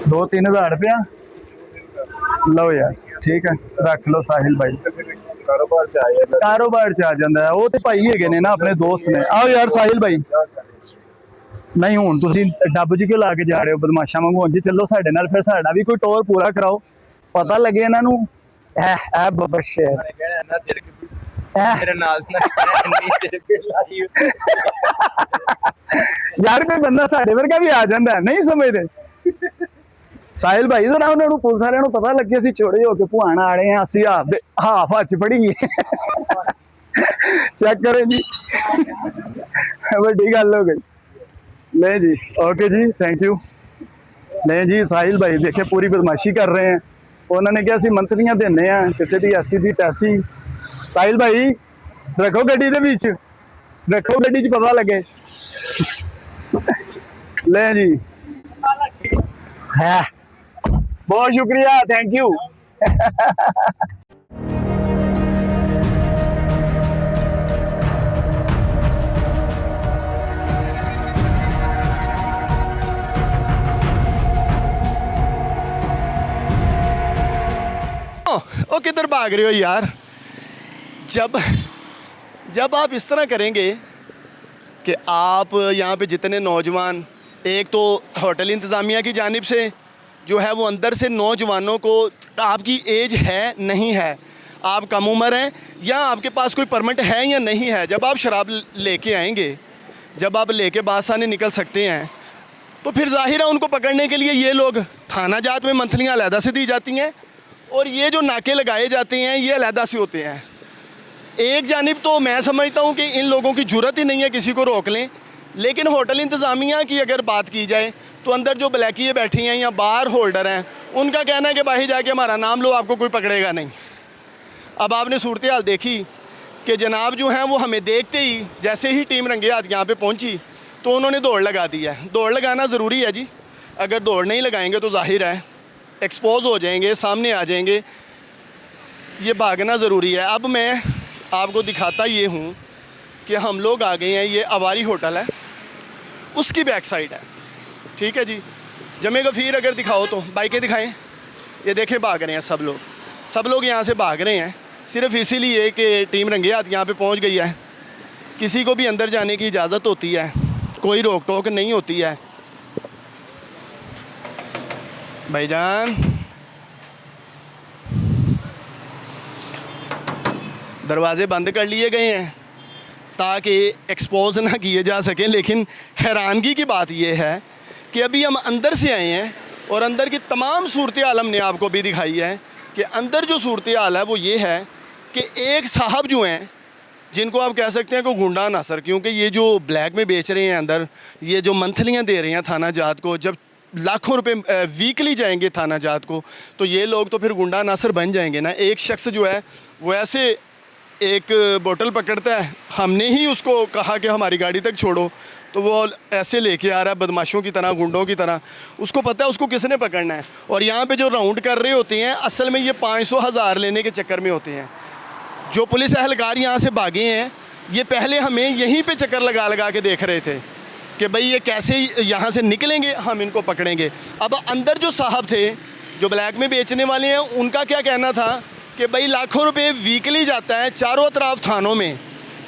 2-3 ਹਜ਼ਾਰ ਰੁਪਇਆ? लो यार ठीक है, रख लो साहिल भाई, ਕਾਰੋਬਾਰ ਚ ਆਏ ਕਾਰੋਬਾਰ ਚ ਆ ਜਾਂਦਾ ਹੈ ਉਹ ਤੇ ਭਾਈ ਹੈਗੇ ਨੇ ਨਾ ਆਪਣੇ ਦੋਸਤ ਨੇ। ਆਓ ਯਾਰ ਸਾਹਿਲ ਭਾਈ, ਨਹੀਂ ਹੁਣ ਤੁਸੀਂ ਡੱਬ ਚ ਕਿਉਂ ਲਾ ਕੇ ਜਾ ਰਹੇ ਹੋ ਬਦਮਾਸ਼ਾਂ ਵਾਂਗੂ? ਜੀ ਚਲੋ ਸਾਡੇ ਨਾਲ, ਫਿਰ ਸਾਡਾ ਵੀ ਕੋਈ ਟੋਰ ਪੂਰਾ ਕਰਾਓ, ਪਤਾ ਲੱਗੇ ਇਹਨਾਂ ਨੂੰ। ਐ ਬਬਸ਼ ਮੇਰੇ ਨਾਲ ਇੰਨੀ ਸਿਰ ਪੀੜ ਲਾਈ ਯਾਰ ਕੋਈ ਬੰਦਾ ਸਾਡੇ ਵਰਗਾ ਵੀ ਆ ਜਾਂਦਾ, ਨਹੀਂ ਸਮਝਦੇ? ਸਾਹਿਲ ਭਾਈ ਜਰਾ ਉਹਨਾਂ ਨੂੰ ਪੁਲਿਸ ਵਾਲਿਆਂ ਨੂੰ ਪਤਾ ਲੱਗੇ ਅਸੀਂ ਛੋੜੇ ਹੋ ਕੇ ਭੁਆਣ ਵਾਲੇ ਆ, ਅਸੀਂ ਹਾਫ ਹੱਥ ਪੜੀਏ। ਚੈੱਕ ਕरें जी, ਵੱਡੀ ਗੱਲ ਹੋ ਗਈ। नहीं जी ओके जी थैंक यू। नहीं जी साहिल भाई देखे पूरी बदमाशी कर रहे हैं, उन्होंने कहा ਅਸੀਂ ਮੰਤਰੀਆਂ देने ਆ ਕਿਸੇ ਦੀ ਐਸੀ ਦੀ ਤੈਸੀ। ਸਾਹਿਲ ਭਾਈ ਰੱਖੋ ਗੱਡੀ ਦੇ ਵਿੱਚ, ਰੱਖੋ ਗੱਡੀ 'ਚ ਪਤਾ ਲੱਗੇ। ले जी है, बहुत शुक्रिया थैंक यू। ओ किधर भाग रहे हो यार? जब आप इस तरह करेंगे कि आप यहाँ पे जितने नौजवान, एक तो होटल इंतज़ामिया की जानिब से जो है वो अंदर से नौजवानों को, आपकी एज है नहीं है, आप कम उम्र हैं या आपके पास कोई परमिट है या नहीं है, जब आप शराब लेके आएंगे, जब आप लेके बासाने निकल सकते हैं, तो फिर जाहिर है उनको पकड़ने के लिए ये लोग थाना जात में मंथलियाँ अलहदा से दी जाती हैं और ये जो नाके लगाए जाते हैं ये अलहदा से होते हैं। एक जानिब तो मैं समझता हूँ कि इन लोगों की ज़रूरत ही नहीं है किसी को रोक लें, लेकिन होटल इंतज़ामिया की अगर बात की जाए तो अंदर जो ब्लैकिए बैठी हैं या बार होल्डर हैं, उनका कहना है कि भाई जाके हमारा नाम लो, आपको कोई पकड़ेगा नहीं। अब आपने सूरत हाल देखी कि जनाब जो हैं वो हमें देखते ही, जैसे ही टीम रंगे हाथ यहाँ पे पहुँची तो उन्होंने दौड़ लगा दी है। दौड़ लगाना ज़रूरी है जी, अगर दौड़ नहीं लगाएंगे तो जाहिर है एक्सपोज हो जाएंगे, सामने आ जाएंगे, ये भागना ज़रूरी है। अब मैं आपको दिखाता ये हूँ कि हम लोग आ गए हैं, ये अवारी होटल है, उसकी बैक साइड है, ठीक है जी। जमे गफ़ीर अगर दिखाओ तो बाइकें दिखाएं, ये देखें भाग रहे हैं सब लोग यहाँ से भाग रहे हैं सिर्फ इसीलिए कि टीम रंगे हाथ यहाँ पे पहुँच गई है। किसी को भी अंदर जाने की इजाज़त होती है, कोई रोक टोक नहीं होती है। भाईजान दरवाज़े बंद कर लिए गए हैं ताकि एक्सपोज ना किए जा सकें, लेकिन हैरानगी की बात यह है कि अभी हम अंदर से आए हैं और अंदर की तमाम सूरत हाल हमने आपको भी दिखाई है कि अंदर जो सूरत हाल है वो ये है कि एक साहब जो हैं, जिनको आप कह सकते हैं को गुंडा नासर, क्योंकि ये जो ब्लैक में बेच रहे हैं अंदर, ये जो मंथलियाँ दे रहे हैं थाना जात को, जब लाखों रुपए वीकली जाएंगे थाना जात को, तो ये लोग तो फिर गुंडा नासर बन जाएंगे ना। एक शख्स जो है वो ऐसे एक बोतल पकड़ता है, हमने ही उसको कहा कि हमारी गाड़ी तक छोड़ो, तो वो ऐसे लेके आ रहा है बदमाशों की तरह, गुंडों की तरह। उसको पता है उसको किसने पकड़ना है। और यहाँ पे जो राउंड कर रहे होते हैं असल में ये 500,000 लेने के चक्कर में होते हैं। जो पुलिस एहलकार यहाँ से भागे हैं, ये पहले हमें यहीं पे चक्कर लगा लगा के देख रहे थे कि भाई ये कैसे यहाँ से निकलेंगे, हम इनको पकड़ेंगे। अब अंदर जो साहब थे जो ब्लैक में बेचने वाले हैं, उनका क्या कहना था कि भाई लाखों रुपए वीकली जाता है चारों तरफ थानों में,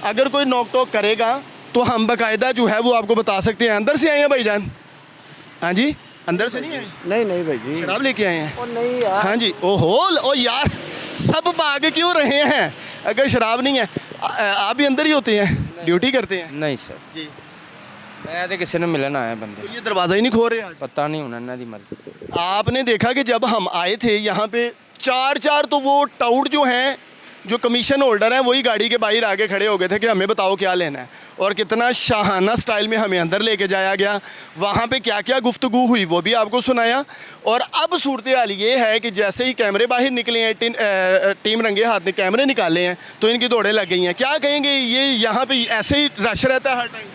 अगर कोई नोक टोक करेगा तो हम बाकायदा जो है वो आपको बता सकते हैं। अंदर से आए हैं भाईजान? हाँ जी, अंदर से नहीं आए? नहीं भाई जी, शराब लेके आए हैं? और नहीं यार। हाँ जी। ओहो, ओ यार सब भाग क्यों रहे हैं अगर शराब नहीं है? आप भी अंदर ही होते हैं, ड्यूटी करते हैं? नहीं सर जी। मैं तो किसी ने मिलन आया बंदे, तो ये दरवाज़ा ही नहीं खोल रहे आज? पता नहीं होना इन्हों दी मर्जी। आपने देखा कि जब हम आए थे यहाँ पे चार तो वो टाउट जो हैं, जो कमीशन होल्डर हैं, वही गाड़ी के बाहर आगे खड़े हो गए थे कि हमें बताओ क्या लेना है, और कितना शाहाना स्टाइल में हमें अंदर लेके जाया गया। वहाँ पे क्या क्या गुफ्तगू हुई वो भी आपको सुनाया। और अब सूरत हाल ये है कि जैसे ही कैमरे बाहर निकले हैं, टीम रंगे हाथ ने कैमरे निकाले हैं, तो इनकी दौड़ें लग गई हैं। क्या कहेंगे, ये यहाँ पे ऐसे ही रश रहता है हर टाइम?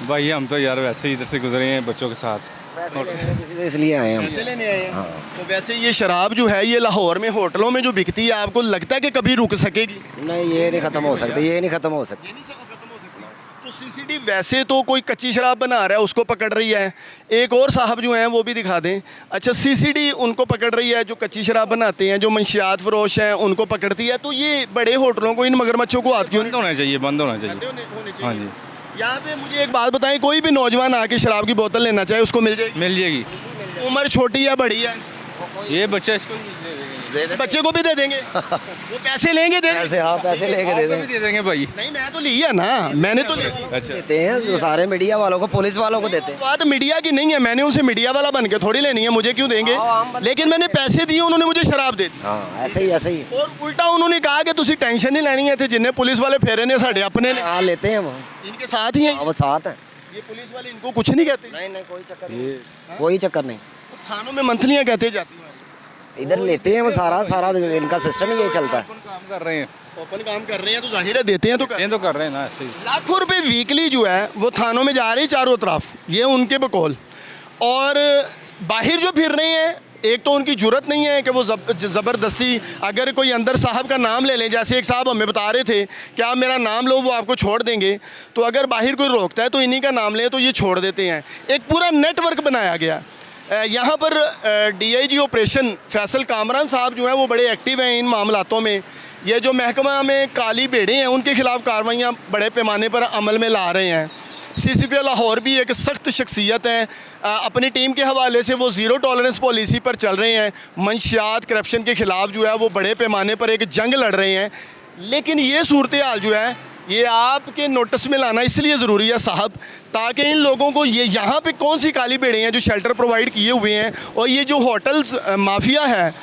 भाई हम तो यार वैसे ही इधर से गुजरे हैं बच्चों के साथ, इसलिए आए हम। पैसे लेने आए हैं। तो वैसे ये शराब जो है ये लाहौर में होटलों में जो बिकती है, आपको लगता है कि कभी रुक सकेगी? नहीं, ये नहीं ख़त्म हो सकती, ये नहीं ख़त्म हो सकती। ये नहीं खत्म हो सकती। तो सीसीडी वैसे तो कोई कच्ची शराब बना रहा है उसको पकड़ रही है, एक और साहब जो हैं वो भी दिखा दें। अच्छा, सीसीडी उनको पकड़ रही है जो कच्ची शराब बनाते हैं, जो मंशियात फरोश हैं उनको पकड़ती है। तो ये बड़े होटलों को इन मगरमच्छों को हाथ क्यों बंद होना चाहिए, बंद होना चाहिए। नहीं? हाँ जी, यहाँ पे मुझे एक बात बताएं, कोई भी नौजवान आके शराब की बोतल लेना चाहे उसको मिल जाएगी? मिल जाएगी। उम्र छोटी या बड़ी है? ये बच्चा इसको बच्चे को भी दे देंगे? वो पैसे लेंगे पैसे, हाँ पैसे लेके दे दें। दे देंगे भाई। नहीं, मैं तो ली है ना, मैंने तो ली। अच्छा, देते हैं जो सारे मीडिया वालों को, पुलिस वालों को देते हैं। बात मीडिया की नहीं है, मैंने उनसे मीडिया वाला बन के थोड़ी लेनी है, मुझे क्यों देंगे? लेकिन मैंने पैसे दिए, उन्होंने मुझे शराब दे दी। हाँ ऐसे ही। और उल्टा उन्होंने कहा कि तुसी टेंशन नहीं लेनी है, थे जिन्हें पुलिस वाले फेरे ने साढ़े अपने ने। हाँ लेते हैं वो, इनके साथ ही हैं हाँ वो साथ हैं। ये पुलिस वाले, इनको कुछ नहीं कहते? नहीं कोई चक्कर नहीं, कोई चक्कर नहीं। थानों में मंथलियाँ कहते जाती हैं, इधर लेते हैं वो, सारा इनका सिस्टम ही यही चलता है। काम कर रहे हैं, ओपन काम कर रहे हैं तो जाहिर है देते हैं तो ये तो कर रहे हैं ना ऐसे ही। लाखों रुपए वीकली जो है वो थानों में जा रही है चारों तरफ, ये उनके बकौल। और बाहर जो फिर रहे हैं, एक तो उनकी जुर्रत नहीं है कि वो ज़बरदस्ती अगर कोई अंदर साहब का नाम ले लें, जैसे एक साहब हमें बता रहे थे कि आप मेरा नाम लो वो आपको छोड़ देंगे, तो अगर बाहर कोई रोकता है तो इन्हीं का नाम लें तो ये छोड़ देते हैं। एक पूरा नेटवर्क बनाया गया। यहाँ पर DIG ऑपरेशन फैसल कामरान साहब जो हैं वो बड़े एक्टिव हैं इन मामलातों में। ये जो महकमा में काली भेड़ें हैं उनके खिलाफ कार्रवाइयाँ बड़े पैमाने पर अमल में ला रहे हैं। CCP लाहौर भी एक सख्त शख्सियत है, अपनी टीम के हवाले से वो ज़ीरो टॉलरेंस पॉलिसी पर चल रहे हैं, मंशियात करप्शन के ख़िलाफ़ जो है वो बड़े पैमाने पर एक जंग लड़ रहे हैं। लेकिन ये सूरत हाल जो है ये आपके नोटिस में लाना इसलिए ज़रूरी है साहब, ताकि इन लोगों को ये यहाँ पे कौन सी काली भेड़ें हैं जो शेल्टर प्रोवाइड किए हुए हैं, और ये जो होटल्स माफिया है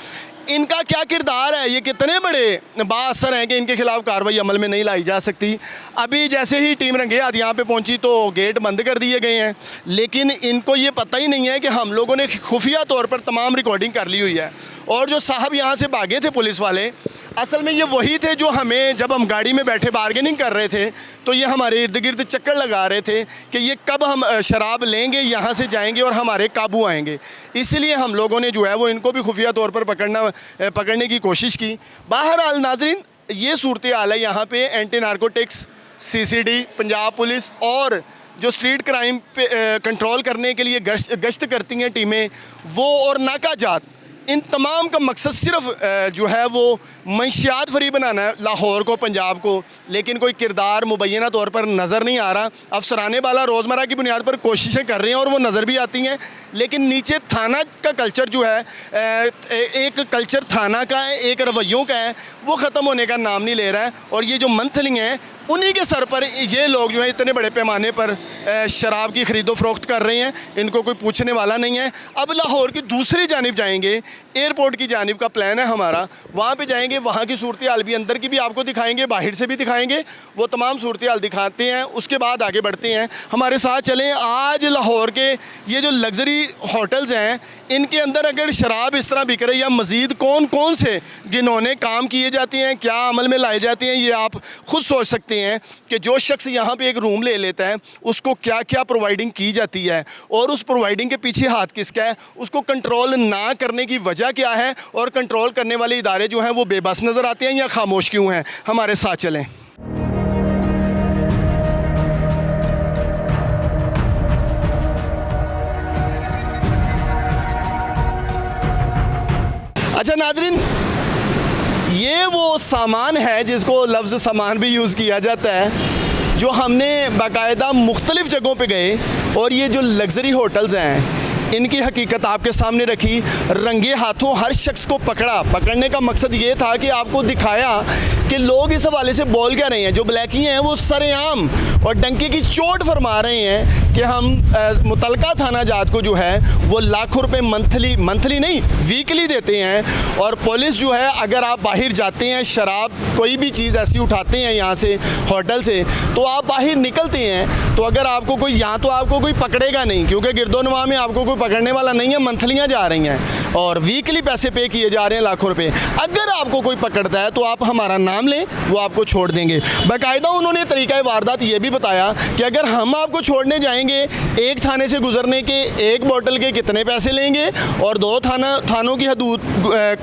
इनका क्या किरदार है, ये कितने बड़े बाअसर हैं कि इनके खिलाफ कार्रवाई अमल में नहीं लाई जा सकती। अभी जैसे ही टीम रंगे हाथ यहाँ पे पहुँची तो गेट बंद कर दिए गए हैं, लेकिन इनको ये पता ही नहीं है कि हम लोगों ने खुफिया तौर पर तमाम रिकॉर्डिंग कर ली हुई है। और जो साहब यहाँ से भागे थे पुलिस वाले, असल में ये वही थे जो हमें जब हम गाड़ी में बैठे बार्गेनिंग कर रहे थे तो ये हमारे इर्द गिर्द चक्कर लगा रहे थे कि ये कब हम शराब लेंगे, यहाँ से जाएंगे और हमारे काबू आएंगे। इसलिए हम लोगों ने जो है वो इनको भी खुफिया तौर पर पकड़ने की कोशिश की। बहरहाल नाजरीन, ये सूरत हाल है यहाँ पे। Anti narcotics, CCD, Punjab police और जो स्ट्रीट क्राइम पे कंट्रोल करने के लिए गश्त करती हैं टीमें, वो और नाकाजात, इन तमाम का मकसद सिर्फ जो है वो मंशियात फ्री बनाना है लाहौर को, पंजाब को। लेकिन कोई किरदार मुबैना तौर पर नज़र नहीं आ रहा। अफसराने वाला रोज़मर्रा की बुनियाद पर कोशिशें कर रहे हैं और वो नज़र भी आती हैं, लेकिन नीचे थाना का कल्चर जो है, एक कल्चर थाना का है, एक रवैयों का है, वो ख़त्म होने का नाम नहीं ले रहा है। और ये जो मंथली हैं उन्हीं के सर पर ये लोग जो है इतने बड़े पैमाने पर शराब की ख़रीदो फ़रोख्त कर रहे हैं, इनको कोई पूछने वाला नहीं है। अब लाहौर की दूसरी जानिब जाएंगे, एयरपोर्ट की जानिब का प्लान है हमारा, वहाँ पे जाएंगे, वहाँ की सूरत हाल भी अंदर की भी आपको दिखाएंगे, बाहर से भी दिखाएंगे, वो तमाम सूरत हाल दिखाते हैं, उसके बाद आगे बढ़ते हैं। हमारे साथ चलें। आज लाहौर के ये जो लग्जरी होटल्स हैं इनके अंदर अगर शराब इस तरह बिक रही है, मज़ीद कौन कौन से गिनौने काम किए जाते हैं, क्या अमल में लाए जाते हैं, ये आप खुद सोच सकते हैं कि जो शख्स यहाँ पे एक रूम ले लेता है उसको क्या क्या प्रोवाइडिंग की जाती है और उस प्रोवाइडिंग के पीछे हाथ किसका है, उसको कंट्रोल ना करने की वजह क्या है, और कंट्रोल करने वाले इदारे जो हैं वो बेबस नज़र आते हैं या खामोश क्यों हैं। हमारे साथ चलें। अच्छा नाज़रीन, ये वो सामान है जिसको लफ्ज़ सामान भी यूज़ किया जाता है, जो हमने बाकायदा मुख्तलिफ़ जगहों पे गए और ये जो लग्जरी होटल्स हैं इनकी हकीकत आपके सामने रखी, रंगे हाथों हर शख्स को पकड़ा। पकड़ने का मकसद ये था कि आपको दिखाया कि लोग इस हवाले से बोल क्या रहे हैं। जो ब्लैकी हैं वो सरेआम और डंके की चोट फरमा रहे हैं कि हम मुतलका थाना जात को जो है वो लाखों रुपए मंथली नहीं वीकली देते हैं। और पुलिस जो है, अगर आप बाहर जाते हैं, शराब कोई भी चीज़ ऐसी उठाते हैं यहाँ से होटल से, तो आप बाहर निकलते हैं तो अगर आपको कोई, यहाँ तो आपको कोई पकड़ेगा नहीं क्योंकि गिरदोनवा में आपको कोई पकड़ने वाला नहीं है, मंथलियाँ जा रही हैं और वीकली पैसे पे किए जा रहे हैं लाखों रुपए। अगर आपको कोई पकड़ता है तो आप हमारा नाम लें, वो आपको छोड़ देंगे। बाकायदा उन्होंने तरीक़ा वारदात ये भी बताया कि अगर हम आपको छोड़ने जाएंगे, एक थाने से गुजरने के एक बोतल के कितने पैसे लेंगे और 2 थानों की हदूद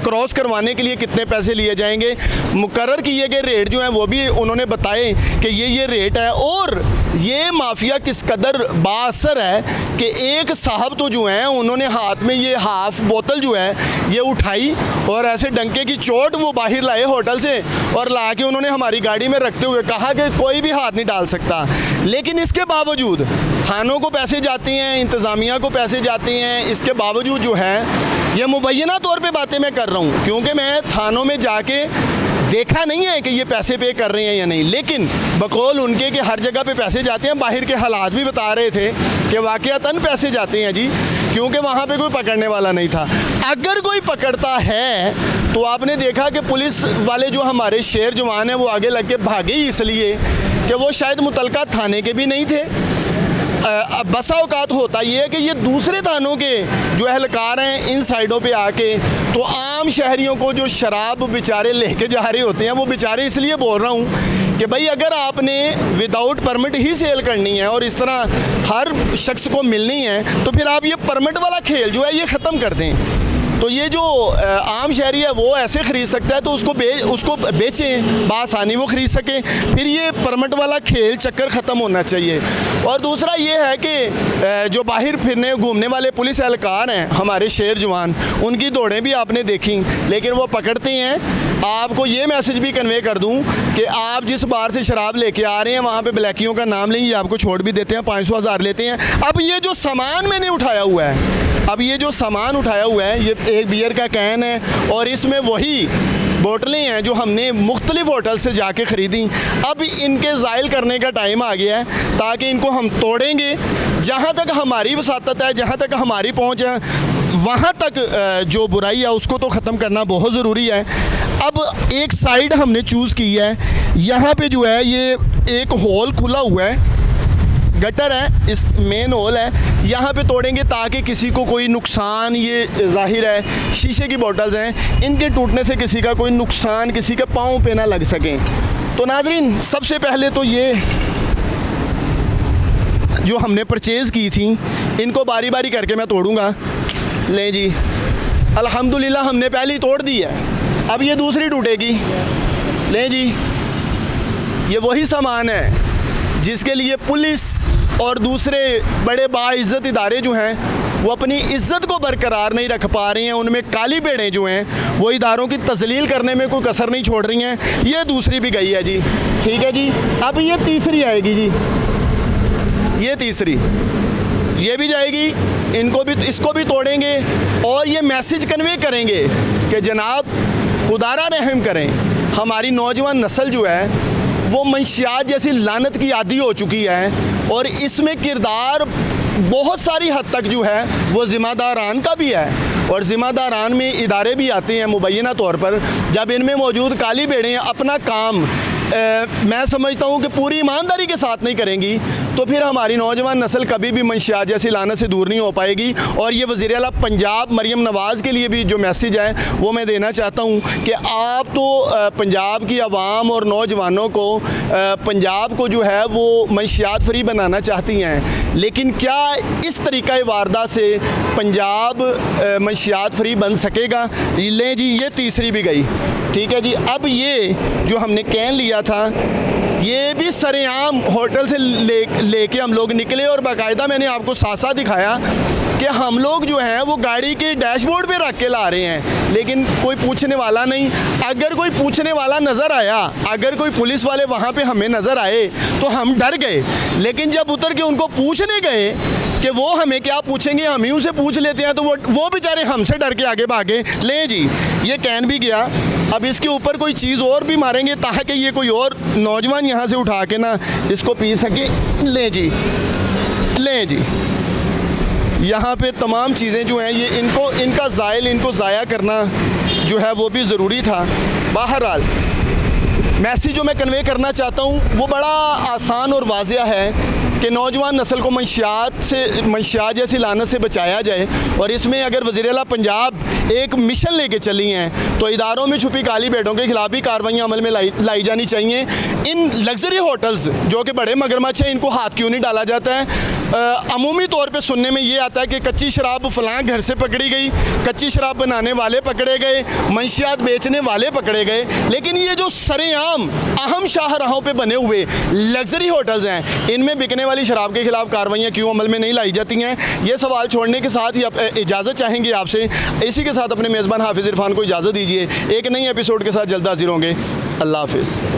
क्रॉस करवाने के लिए कितने पैसे लिए जाएंगे। मुकर्रर किए गए रेट जो हैं वो भी उन्होंने बताए कि ये रेट है। और ये माफिया किस कदर बाअसर है कि एक साहब तो जो हैं उन्होंने हाथ में ये हाफ बोतल जो है ये उठाई और ऐसे डंके की चोट वो बाहर लाए होटल से और ला के उन्होंने हमारी गाड़ी में रखते हुए कहा कि कोई भी हाथ नहीं डाल सकता। लेकिन इसके बावजूद थानों को पैसे जाते हैं, इंतज़ामिया को पैसे जाते हैं, इसके बावजूद जो है ये मुबैना तौर पे बातें मैं कर रहा हूँ क्योंकि मैं थानों में जाके देखा नहीं है कि ये पैसे पे कर रहे हैं या नहीं, लेकिन बकौल उनके कि हर जगह पे पैसे जाते हैं। बाहर के हालात भी बता रहे थे कि वाक़यातन पैसे जाते हैं जी, क्योंकि वहाँ पे कोई पकड़ने वाला नहीं था। अगर कोई पकड़ता है तो आपने देखा कि पुलिस वाले जो हमारे शेर जवान हैं वो आगे लग के भागे ही इसलिए कि वो शायद मुतलका थाने के भी नहीं थे। बसा औकात होता ये है कि ये दूसरे थानों के जो एहलकार हैं इन साइडों पे आके तो आम शहरियों को जो शराब बेचारे लेके जा रहे होते हैं, वो बेचारे इसलिए बोल रहा हूँ कि भाई अगर आपने विदाउट परमिट ही सेल करनी है और इस तरह हर शख्स को मिलनी है तो फिर आप ये परमिट वाला खेल जो है ये ख़त्म कर दें। तो ये जो आम शहरी है वो ऐसे ख़रीद सकता है तो उसको बेचें बासानी, वो ख़रीद सके, फिर ये परमिट वाला खेल चक्कर ख़त्म होना चाहिए। और दूसरा ये है कि जो बाहर फिरने घूमने वाले पुलिस एहलकार हैं हमारे शेर जवान, उनकी दौड़ें भी आपने देखी, लेकिन वो पकड़ते हैं। आपको ये मैसेज भी कन्वे कर दूं कि आप जिस बार से शराब लेके आ रहे हैं वहाँ पे ब्लैकियों का नाम लेंगे, आपको छोड़ भी देते हैं, 500-1000 लेते हैं। अब ये जो सामान मैंने उठाया हुआ है, ये एक बियर का कैन है और इसमें वही बोतलें हैं जो हमने मुख्तलिफ होटल से जाके ख़रीदी। अब इनके ज़ाइल करने का टाइम आ गया है ताकि इनको हम तोड़ेंगे। जहाँ तक हमारी वसातत है, जहाँ तक हमारी पहुँच है, वहाँ तक जो बुराई है उसको तो ख़त्म करना बहुत ज़रूरी है। अब एक साइड हमने चूज़ की है, यहाँ पे जो है ये एक होल खुला हुआ है, गटर है, इस मेन होल है, यहाँ पे तोड़ेंगे ताकि किसी को कोई नुकसान, ये जाहिर है शीशे की बोतल्स हैं, इनके टूटने से किसी का कोई नुकसान किसी के पाँव पे ना लग सके। तो नाज़रीन, सबसे पहले तो ये जो हमने परचेज़ की थी इनको बारी बारी करके मैं तोड़ूंगा। लें जी, अल्हम्दुलिल्लाह हमने पहली तोड़ दी है, अब ये दूसरी टूटेगी। लें जी, ये वही सामान है जिसके लिए पुलिस और दूसरे बड़े बाइज़्ज़त इदारे जो हैं वो अपनी इज़्ज़त को बरकरार नहीं रख पा रहे हैं। उनमें काली भेड़ें जो हैं वो इदारों की तज़लील करने में कोई कसर नहीं छोड़ रही हैं। ये दूसरी भी गई है जी, ठीक है जी। अब ये तीसरी आएगी जी, ये तीसरी, ये भी जाएगी, इसको भी तोड़ेंगे और ये मैसेज कन्वे करेंगे कि जनाब खुदारा रहम करें, हमारी नौजवान नस्ल जो है वो मंशियात जैसी लानत की आदी हो चुकी है और इसमें किरदार बहुत सारी हद तक जो है वो ज़िम्मेदारान का भी है और ज़िम्मेदारान में इदारे भी आते हैं मुबैना तौर पर। जब इनमें मौजूद काली भेड़ें अपना काम मैं समझता हूँ कि पूरी ईमानदारी के साथ नहीं करेंगी तो फिर हमारी नौजवान नस्ल कभी भी मंशियात जैसी लानत से दूर नहीं हो पाएगी। और ये वज़ीर आला पंजाब मरियम नवाज़ के लिए भी जो मैसेज है वो मैं देना चाहता हूँ कि आप तो पंजाब की आवाम और नौजवानों को पंजाब को जो है वो मंशियात फ्री बनाना चाहती हैं, लेकिन क्या इस तरीक़ा वारदात से पंजाब मंशियात फ्री बन सकेगा? लें जी, ये तीसरी भी गई, ठीक है जी। अब ये जो हमने कैन लिया था ये भी सरेआम होटल से लेके हम लोग निकले और बाकायदा मैंने आपको साथ साथ दिखाया कि हम लोग जो हैं वो गाड़ी के डैशबोर्ड पे रख के ला रहे हैं, लेकिन कोई पूछने वाला नहीं। अगर कोई पूछने वाला नज़र आया, अगर कोई पुलिस वाले वहाँ पे हमें नज़र आए तो हम डर गए, लेकिन जब उतर के उनको पूछने गए कि वो हमें क्या पूछेंगे, हम ही उनसे पूछ लेते हैं, तो वो बेचारे हमसे डर के आगे भागे। ले जी, ये कैन भी गया। अब इसके ऊपर कोई चीज़ और भी मारेंगे ताकि ये कोई और नौजवान यहाँ से उठा के ना इसको पी सके। ले जी, यहाँ पे तमाम चीज़ें जो हैं ये इनका ज़ाया करना जो है वो भी ज़रूरी था। बहरहाल मैसेज जो मैं कन्वे करना चाहता हूँ वो बड़ा आसान और वाज़िया है कि नौजवान नस्ल को मंशियात जैसी लानत से बचाया जाए। और इसमें अगर वज़ीर आला पंजाब एक मिशन लेके चली हैं, तो इदारों में छुपी काली भेड़ों के खिलाफ भी कार्रवाइयाँ अमल में लाई जानी चाहिए। इन लग्जरी होटल्स जो कि बड़े मगरमच्छ हैं, इनको हाथ क्यों नहीं डाला जाता है? अमूमी तौर पे सुनने में ये आता है कि कच्ची शराब फलां घर से पकड़ी गई, कच्ची शराब बनाने वाले पकड़े गए, मंशियात बेचने वाले पकड़े गए, लेकिन ये जो सरेआम अहम शाहराहों पे बने हुए लग्जरी होटल्स हैं, इनमें बिकने वाली शराब के खिलाफ कार्रवाइयाँ क्यों अमल में नहीं लाई जाती हैं? ये सवाल छोड़ने के साथ ही इजाज़त चाहेंगे आपसे। इसी के साथ अपने मेज़बान हाफिज़ इरफान को इजाज़त दीजिए। एक नई एपिसोड के साथ जल्द हाजिर होंगे। अल्लाह हाफिज़।